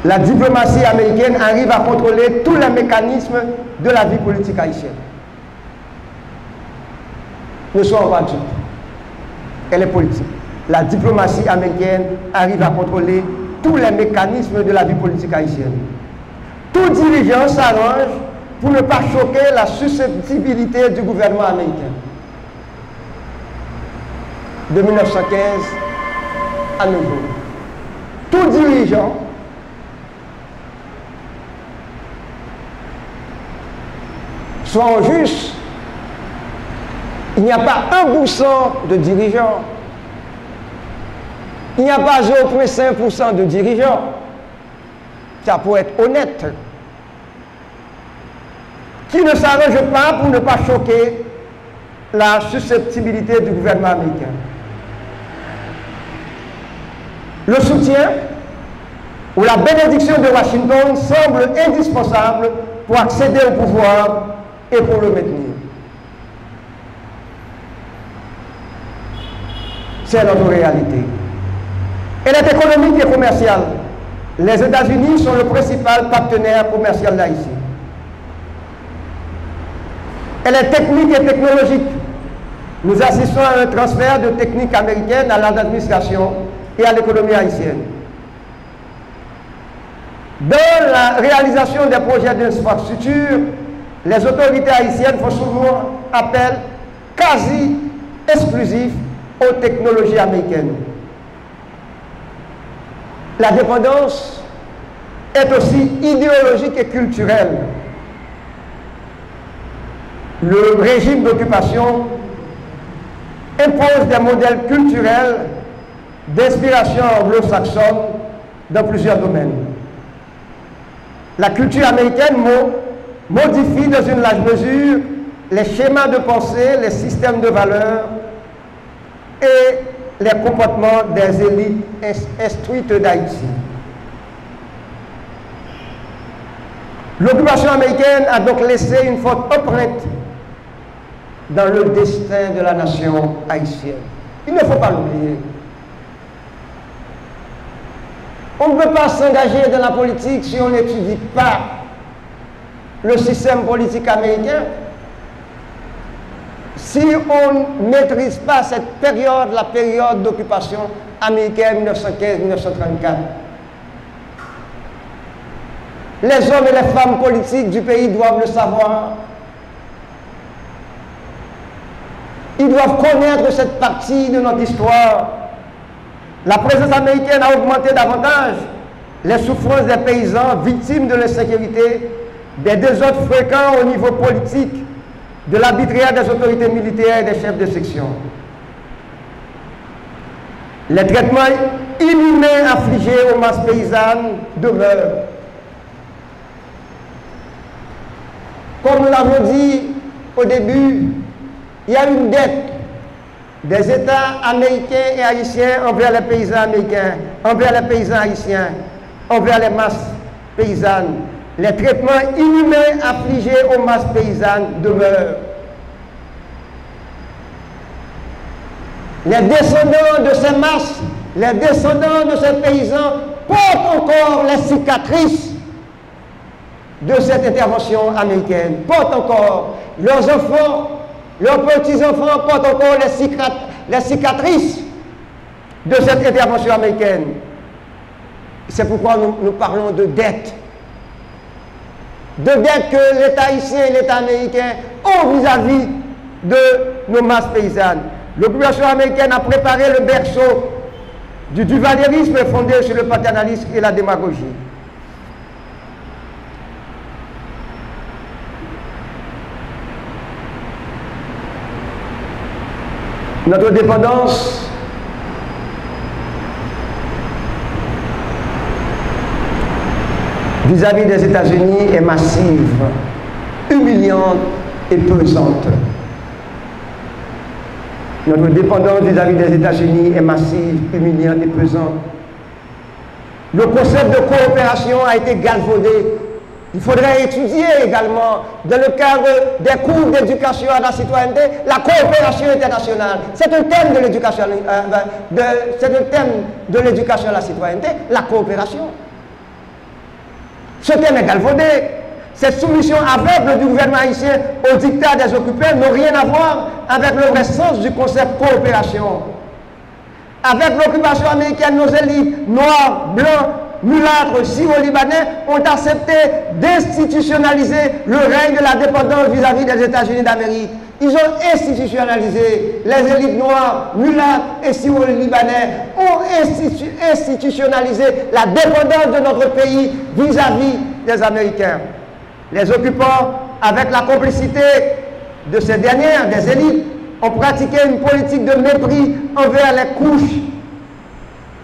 La diplomatie américaine arrive à contrôler tous les mécanismes de la vie politique haïtienne. Ne soyons pas dupes. Elle est politique. La diplomatie américaine arrive à contrôler tous les mécanismes de la vie politique haïtienne. Tout dirigeant s'arrange pour ne pas choquer la susceptibilité du gouvernement américain. De 1915 à nouveau. Tout dirigeant soyons justes, il n'y a pas 1% de dirigeants. Il n'y a pas 0,5% de dirigeants. Ça peut être honnête. Qui ne s'arrange pas pour ne pas choquer la susceptibilité du gouvernement américain. Le soutien ou la bénédiction de Washington semble indispensable pour accéder au pouvoir et pour le maintenir. C'est notre réalité. Elle est économique et commerciale. Les États-Unis sont le principal partenaire commercial d'Haïti. Elle est technique et technologique. Nous assistons à un transfert de techniques américaines à l'administration et à l'économie haïtienne. Dans la réalisation des projets d'infrastructure, les autorités haïtiennes font souvent appel quasi exclusif aux technologies américaines. La dépendance est aussi idéologique et culturelle. Le régime d'occupation impose des modèles culturels d'inspiration anglo-saxonne dans plusieurs domaines. La culture américaine modifie dans une large mesure les schémas de pensée, les systèmes de valeurs et les comportements des élites instruites d'Haïti. L'occupation américaine a donc laissé une forte empreinte dans le destin de la nation haïtienne. Il ne faut pas l'oublier. On ne peut pas s'engager dans la politique si on n'étudie pas le système politique américain. Si on ne maîtrise pas cette période, la période d'occupation américaine 1915-1934. Les hommes et les femmes politiques du pays doivent le savoir. Ils doivent connaître cette partie de notre histoire. La présence américaine a augmenté davantage les souffrances des paysans victimes de l'insécurité, des désordres fréquents au niveau politique, de l'arbitraire des autorités militaires et des chefs de section. Les traitements inhumains affligés aux masses paysannes demeurent. Comme nous l'avons dit au début, il y a une dette des États américains et haïtiens envers les paysans américains, envers les paysans haïtiens, envers les masses paysannes. Les traitements inhumains affligés aux masses paysannes demeurent. Les descendants de ces masses, les descendants de ces paysans portent encore les cicatrices de cette intervention américaine, portent encore leurs enfants, leurs petits-enfants portent encore les cicatrices de cette intervention américaine. C'est pourquoi nous parlons de dette. De dette que l'État haïtien et l'État américain ont vis-à-vis de nos masses paysannes. L'occupation américaine a préparé le berceau du duvalierisme fondé sur le paternalisme et la démagogie. Notre dépendance vis-à-vis des États-Unis est massive, humiliante et pesante. Notre dépendance vis-à-vis des États-Unis est massive, humiliante et pesante. Le concept de coopération a été galvaudé Il faudrait étudier également, dans le cadre des cours d'éducation à la citoyenneté, la coopération internationale. C'est un thème de l'éducation, à la citoyenneté, la coopération. Ce thème est galvaudé. Cette soumission aveugle du gouvernement haïtien au dictat des occupants n'a rien à voir avec le vrai sens du concept coopération. Avec l'occupation américaine, nos élites noirs, blancs, mulâtres, syro-libanais ont accepté d'institutionnaliser le règne de la dépendance vis-à-vis des États-Unis d'Amérique. Ils ont institutionnalisé, les élites noires, mulâtres et syro-libanais ont institutionnalisé la dépendance de notre pays vis-à-vis des Américains. Les occupants, avec la complicité de ces dernières, des élites, ont pratiqué une politique de mépris envers les couches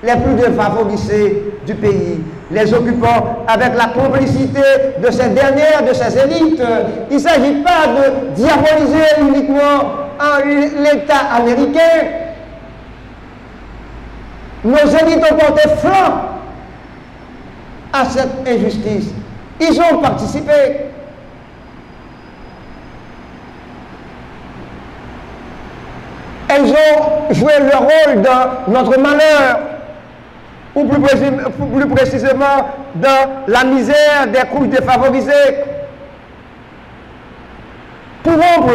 les plus défavorisées du pays. Les occupants, avec la complicité de ces dernières, de ces élites, il ne s'agit pas de diaboliser uniquement l'État américain. Nos élites ont porté flanc à cette injustice. Ils ont participé. Elles ont joué leur rôle dans notre malheur, ou plus précisément dans la misère des couches défavorisées. Pour rompre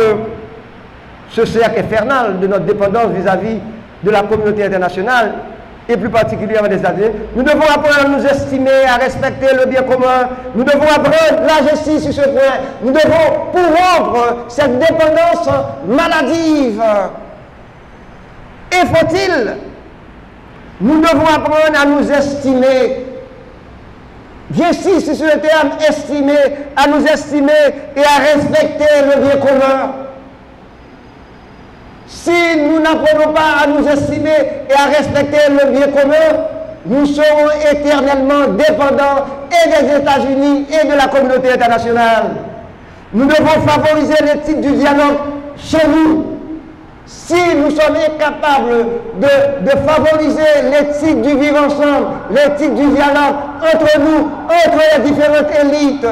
ce cercle infernal de notre dépendance vis-à-vis de la communauté internationale, et plus particulièrement des États-Unis, nous devons apprendre à nous estimer, à respecter le bien commun. Nous devons apprendre la justice sur ce point. Nous devons, pour rompre cette dépendance maladive, et faut-il, nous devons apprendre à nous estimer. J'insiste sur le terme estimer, à nous estimer et à respecter le bien commun. Si nous n'apprenons pas à nous estimer et à respecter le bien commun, nous serons éternellement dépendants et des États-Unis et de la communauté internationale. Nous devons favoriser l'éthique du dialogue chez nous. Si nous sommes incapables de favoriser l'éthique du vivre ensemble, l'éthique du dialogue entre nous, entre les différentes élites,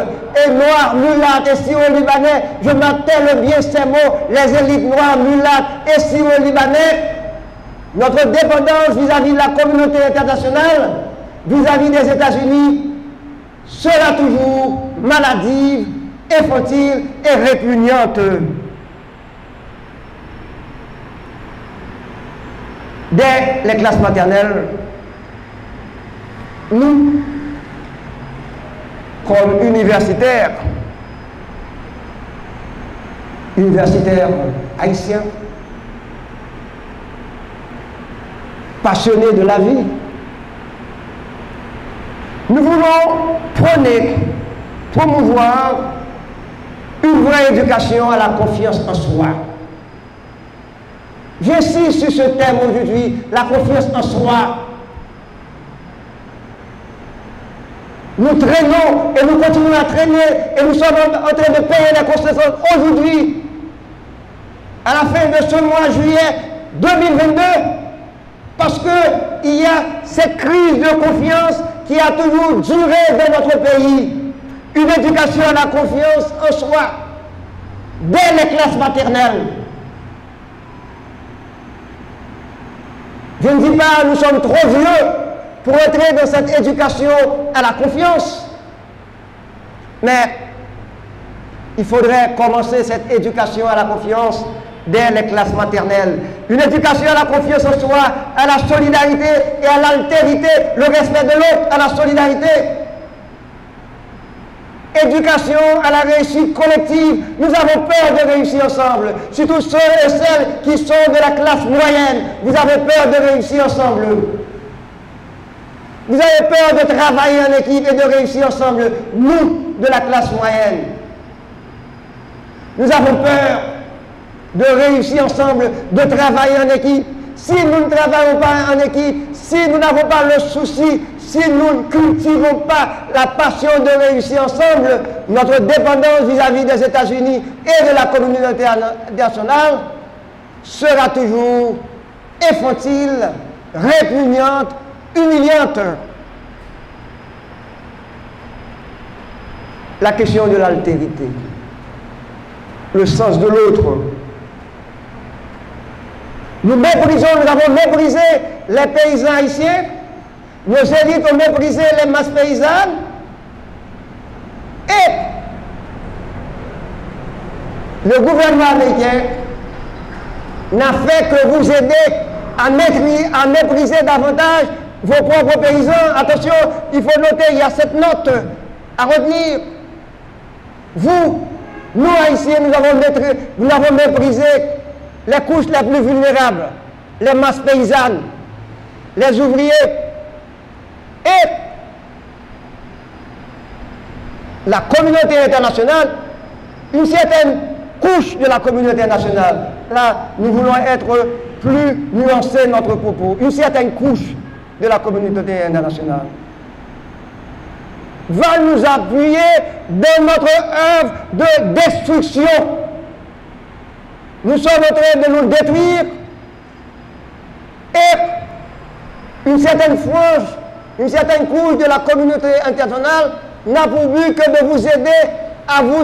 et noirs, mulâtres et syro-libanais, je m'attelle bien ces mots, les élites noires, mulâtres et syro-libanais, notre dépendance vis-à-vis de la communauté internationale, vis-à-vis des États-Unis, sera toujours maladive, infantile et répugnante. Dès les classes maternelles, nous, comme universitaires haïtiens, passionnés de la vie, nous voulons prôner, promouvoir une vraie éducation à la confiance en soi. J'insiste sur ce thème aujourd'hui, la confiance en soi. Nous traînons et nous continuons à traîner et nous sommes en train de payer les conséquences aujourd'hui, à la fin de ce mois juillet 2022, parce qu'il y a cette crise de confiance qui a toujours duré dans notre pays. Une éducation à la confiance en soi, dès les classes maternelles. Je ne dis pas nous sommes trop vieux pour entrer dans cette éducation à la confiance. Mais il faudrait commencer cette éducation à la confiance dès les classes maternelles. Une éducation à la confiance en soi, à la solidarité et à l'altérité, le respect de l'autre, à la solidarité. Éducation à la réussite collective. Nous avons peur de réussir ensemble. Surtout ceux et celles qui sont de la classe moyenne. Vous avez peur de réussir ensemble. Vous avez peur de travailler en équipe et de réussir ensemble. Nous, de la classe moyenne, nous avons peur de réussir ensemble, de travailler en équipe. Si nous ne travaillons pas en équipe, si nous n'avons pas le souci, si nous ne cultivons pas la passion de réussir ensemble, notre dépendance vis-à-vis des États-Unis et de la communauté internationale sera toujours infantile, répugnante, humiliante. la question de l'altérité, le sens de l'autre. Nous avons méprisé les paysans haïtiens, nos élites ont méprisé les masses paysannes, et le gouvernement américain n'a fait que vous aider à mépriser davantage vos propres paysans. Attention, il faut noter, il y a cette note à retenir. Vous, nous haïtiens, nous avons méprisé les couches les plus vulnérables, les masses paysannes, les ouvriers et la communauté internationale, une certaine couche de la communauté internationale. Là, nous voulons être plus nuancés notre propos. Une certaine couche de la communauté internationale va nous appuyer dans notre œuvre de destruction. Nous sommes en train de nous détruire et une certaine frange, une certaine couche de la communauté internationale n'a pour but que de vous aider à vous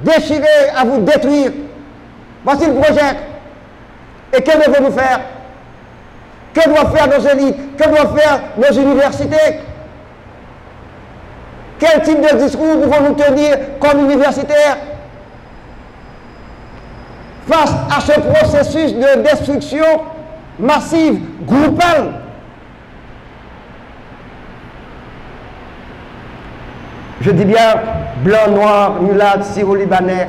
déchirer, à vous détruire. Voici le projet. Et que devons-nous faire? Que doivent faire nos élites? Que doivent faire nos universités? Quel type de discours pouvons-nous tenir comme universitaires face à ce processus de destruction massive, groupale? Je dis bien blanc, noir, mulâtre, syro-libanais.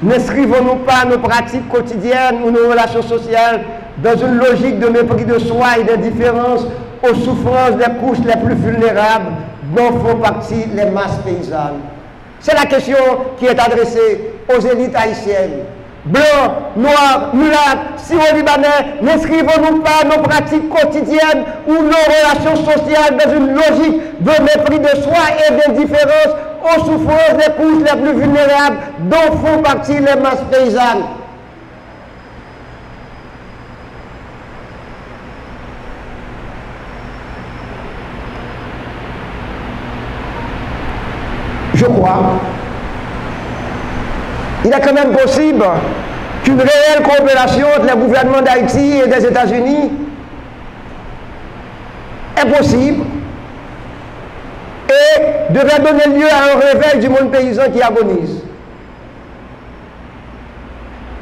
N'inscrivons-nous pas nos pratiques quotidiennes ou nos relations sociales dans une logique de mépris de soi et d'indifférence aux souffrances des couches les plus vulnérables dont font partie les masses paysannes? C'est la question qui est adressée aux élites haïtiennes. Blancs, noirs, mulâtres, syro-libanais, n'inscrivons-nous pas nos pratiques quotidiennes ou nos relations sociales dans une logique de mépris de soi et d'indifférence aux souffrances des couches les plus vulnérables dont font partie les masses paysannes? Je crois il est quand même possible qu'une réelle coopération entre les gouvernements d'Haïti et des États-Unis est possible et devrait donner lieu à un réveil du monde paysan qui agonise.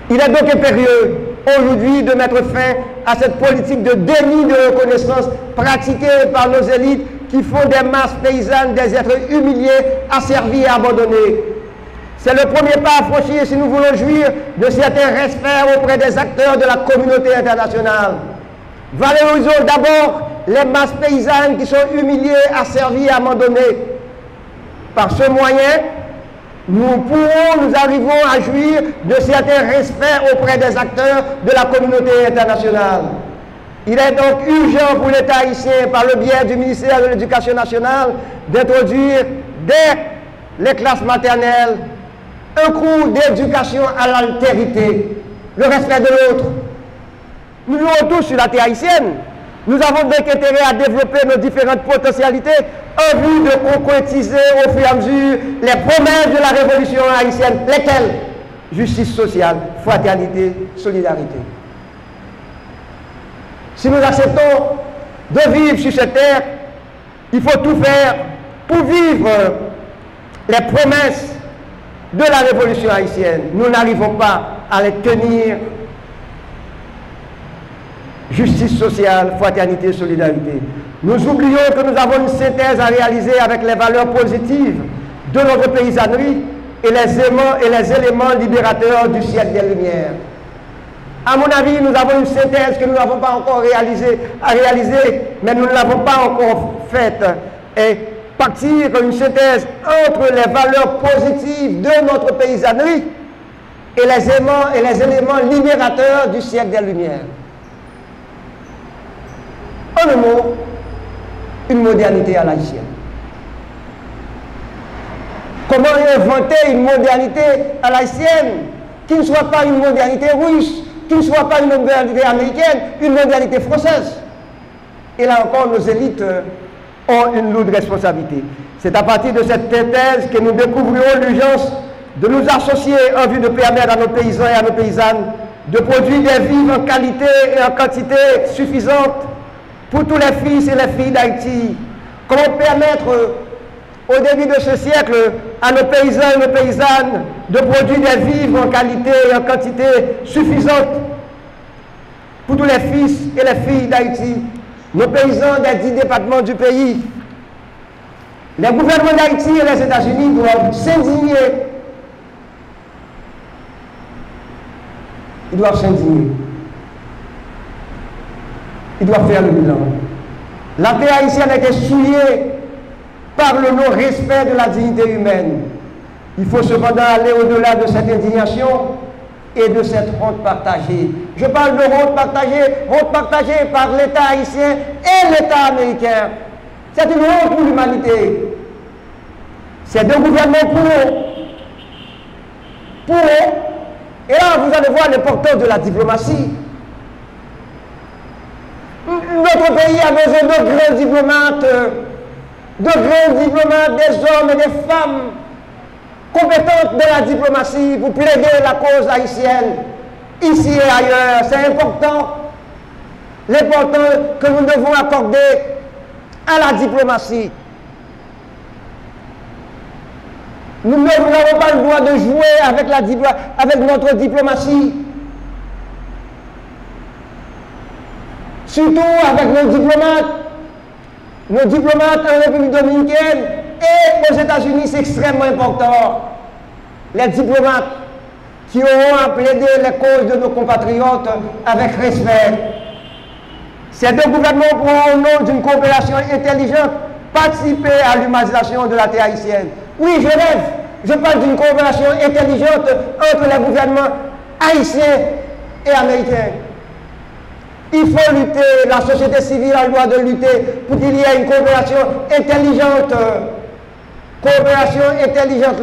Il est donc impérieux aujourd'hui de mettre fin à cette politique de déni de reconnaissance pratiquée par nos élites qui font des masses paysannes des êtres humiliés, asservis et abandonnés. C'est le premier pas à franchir si nous voulons jouir de certains respects auprès des acteurs de la communauté internationale. Valorisons d'abord les masses paysannes qui sont humiliées, asservies et abandonnées. Par ce moyen, nous arrivons à jouir de certains respects auprès des acteurs de la communauté internationale. Il est donc urgent pour l'État haïtien, par le biais du ministère de l'Éducation nationale, d'introduire dès les classes maternelles un cours d'éducation à l'altérité, le respect de l'autre. Nous vivons tous sur la terre haïtienne. Nous avons donc intérêt à développer nos différentes potentialités en vue de concrétiser au fur et à mesure les promesses de la révolution haïtienne. Lesquelles? Justice sociale, fraternité, solidarité. Si nous acceptons de vivre sur cette terre, il faut tout faire pour vivre les promesses de la révolution haïtienne. Nous n'arrivons pas à les tenir. Justice sociale, fraternité, solidarité. Nous oublions que nous avons une synthèse à réaliser avec les valeurs positives de notre paysannerie et les éléments libérateurs du siècle des Lumières. À mon avis, nous avons une synthèse que nous n'avons pas encore réalisée, mais nous ne l'avons pas encore faite. Et partir une synthèse entre les valeurs positives de notre paysannerie et les éléments libérateurs du siècle des Lumières. En un mot, une modernité à l'haïtienne. Comment inventer une modernité à l'haïtienne qui ne soit pas une modernité russe, qui ne soit pas une modernité américaine, une modernité française? Et là encore, nos élites ont une lourde responsabilité. C'est à partir de cette thèse que nous découvrirons l'urgence de nous associer en vue de permettre à nos paysans et à nos paysannes de produire des vivres en qualité et en quantité suffisante pour tous les fils et les filles d'Haïti. Comment permettre au début de ce siècle à nos paysans et nos paysannes de produire des vivres en qualité et en quantité suffisante pour tous les fils et les filles d'Haïti, nos paysans des 10 départements du pays. Les gouvernements d'Haïti et les États-Unis doivent s'indigner. Ils doivent s'indigner. Ils doivent faire le bilan. La terre haïtienne a été souillée par le non-respect de la dignité humaine. Il faut cependant aller au-delà de cette indignation et de cette honte partagée. Je parle de honte partagée par l'État haïtien et l'État américain. C'est une honte pour l'humanité. C'est deux gouvernements pour eux. Et là, vous allez voir l'importance de la diplomatie. Notre pays a besoin de grands diplomates, des hommes et des femmes compétentes de la diplomatie pour plaider la cause haïtienne, ici et ailleurs. C'est important, l'importance que nous devons accorder à la diplomatie. Nous n'avons pas le droit de jouer avec notre diplomatie. Surtout avec nos diplomates en République dominicaine et aux États-Unis, c'est extrêmement important. Les diplomates qui auront à plaider les causes de nos compatriotes avec respect. Ces deux gouvernements pourront, au nom d'une coopération intelligente, participer à l'humanisation de la terre haïtienne. Oui, je rêve. Je parle d'une coopération intelligente entre les gouvernements haïtiens et américains. Il faut lutter, la société civile a le droit de lutter pour qu'il y ait une coopération intelligente,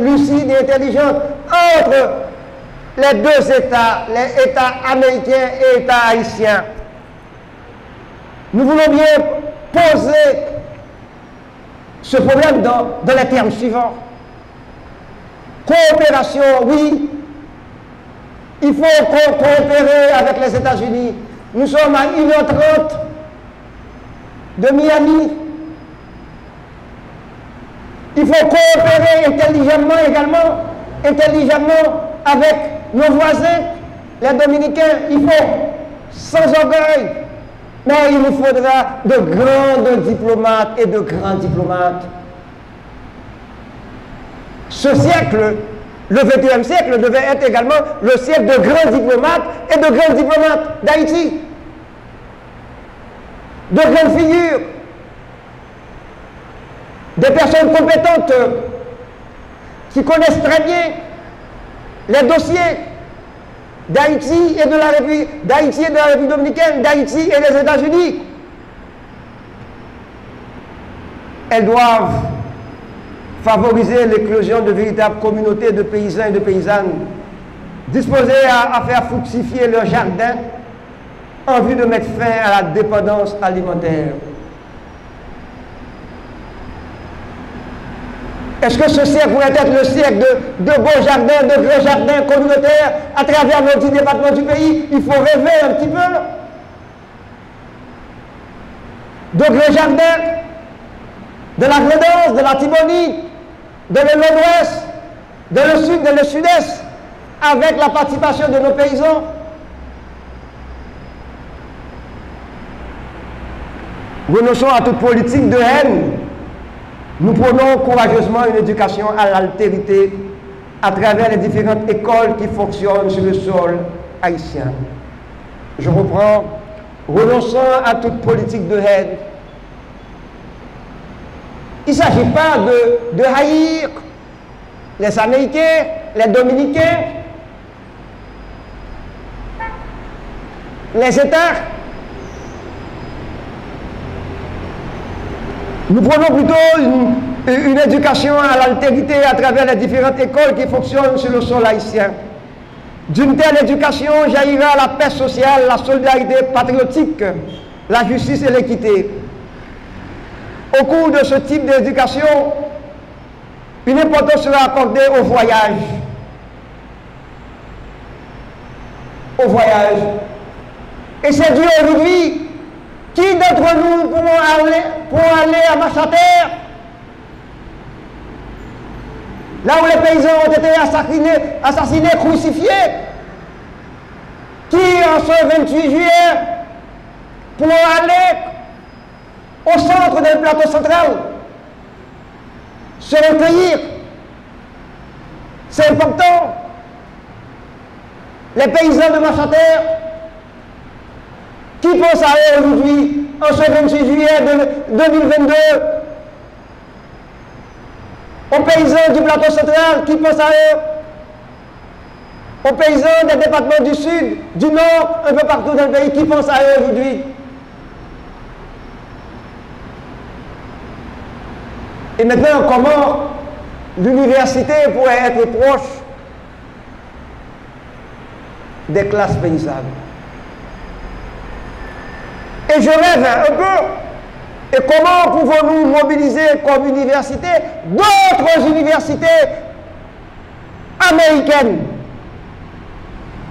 lucide et intelligente entre les deux États, les États américains et États haïtiens. Nous voulons bien poser ce problème dans les termes suivants. Coopération, oui. Il faut coopérer avec les États-Unis. Nous sommes à 1h30 de Miami. Il faut coopérer intelligemment avec nos voisins, les Dominicains. Il faut, sans orgueil, mais il nous faudra de grands diplomates et de grands diplomates. Ce siècle, le XXe siècle, devait être également le siècle de grands diplomates et de grands diplomates d'Haïti. De grandes figures, des personnes compétentes qui connaissent très bien les dossiers d'Haïti et de la République dominicaine, d'Haïti et des États-Unis. Elles doivent favoriser l'éclosion de véritables communautés de paysans et de paysannes disposés à faire fructifier leurs jardins en vue de mettre fin à la dépendance alimentaire. Est-ce que ce siècle pourrait être le siècle de beaux jardins, de grands jardins communautaires à travers nos 10 départements du pays? Il faut rêver un petit peu. De grands jardins, de la Grandance, de la Tibonie, de l'Ouest, de le Sud, de le Sud-Est, avec la participation de nos paysans. Renonçons à toute politique de haine. Nous prenons courageusement une éducation à l'altérité à travers les différentes écoles qui fonctionnent sur le sol haïtien. Je reprends. Renonçons à toute politique de haine. Il ne s'agit pas de haïr les Américains, les Dominicains, les États. Nous prenons plutôt une éducation à l'altérité à travers les différentes écoles qui fonctionnent sur le sol haïtien. D'une telle éducation jaillira la paix sociale, la solidarité patriotique, la justice et l'équité. Au cours de ce type d'éducation, une importance sera accordée au voyage. Au voyage. Et c'est Dieu aujourd'hui. Qui d'entre nous pourront aller à Machater, là où les paysans ont été assassinés, crucifiés? Qui, en ce 28 juillet, pourront aller au centre du plateau central, se recueillir? C'est important. Les paysans de Machater, qui pense à eux aujourd'hui, en ce 26 juillet 2022? Aux paysans du plateau central, qui pense à eux? Aux paysans des départements du sud, du nord, un peu partout dans le pays, qui pense à eux aujourd'hui? Et maintenant, comment l'université pourrait être proche des classes paysannes? Et je rêve un peu. Et comment pouvons-nous mobiliser comme université d'autres universités américaines?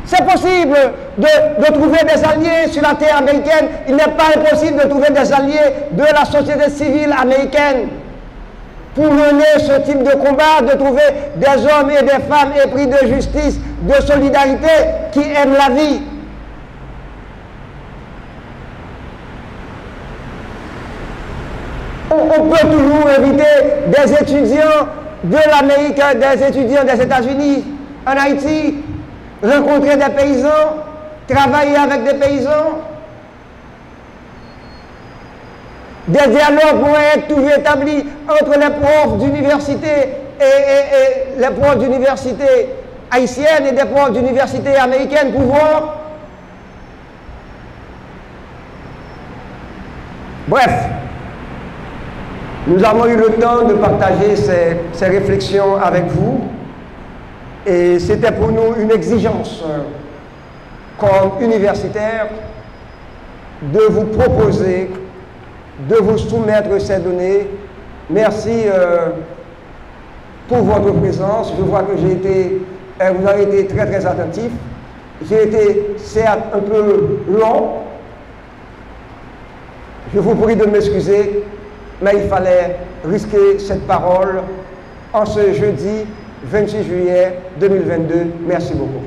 C'est possible de trouver des alliés sur la terre américaine. Il n'est pas impossible de trouver des alliés de la société civile américaine pour mener ce type de combat, de trouver des hommes et des femmes épris de justice, de solidarité, qui aiment la vie. On peut toujours inviter des étudiants de l'Amérique, des étudiants des États-Unis, en Haïti, rencontrer des paysans, travailler avec des paysans. Des dialogues vont être toujours établis entre les profs d'université et les profs d'université haïtiennes et des profs d'université américaines pour voir. Bref, nous avons eu le temps de partager ces réflexions avec vous et c'était pour nous une exigence comme universitaires de vous proposer, de vous soumettre ces données. Merci pour votre présence. Je vois que vous avez été très très attentifs. J'ai été certes un peu long. Je vous prie de m'excuser, mais il fallait risquer cette parole en ce jeudi 26 juillet 2022. Merci beaucoup.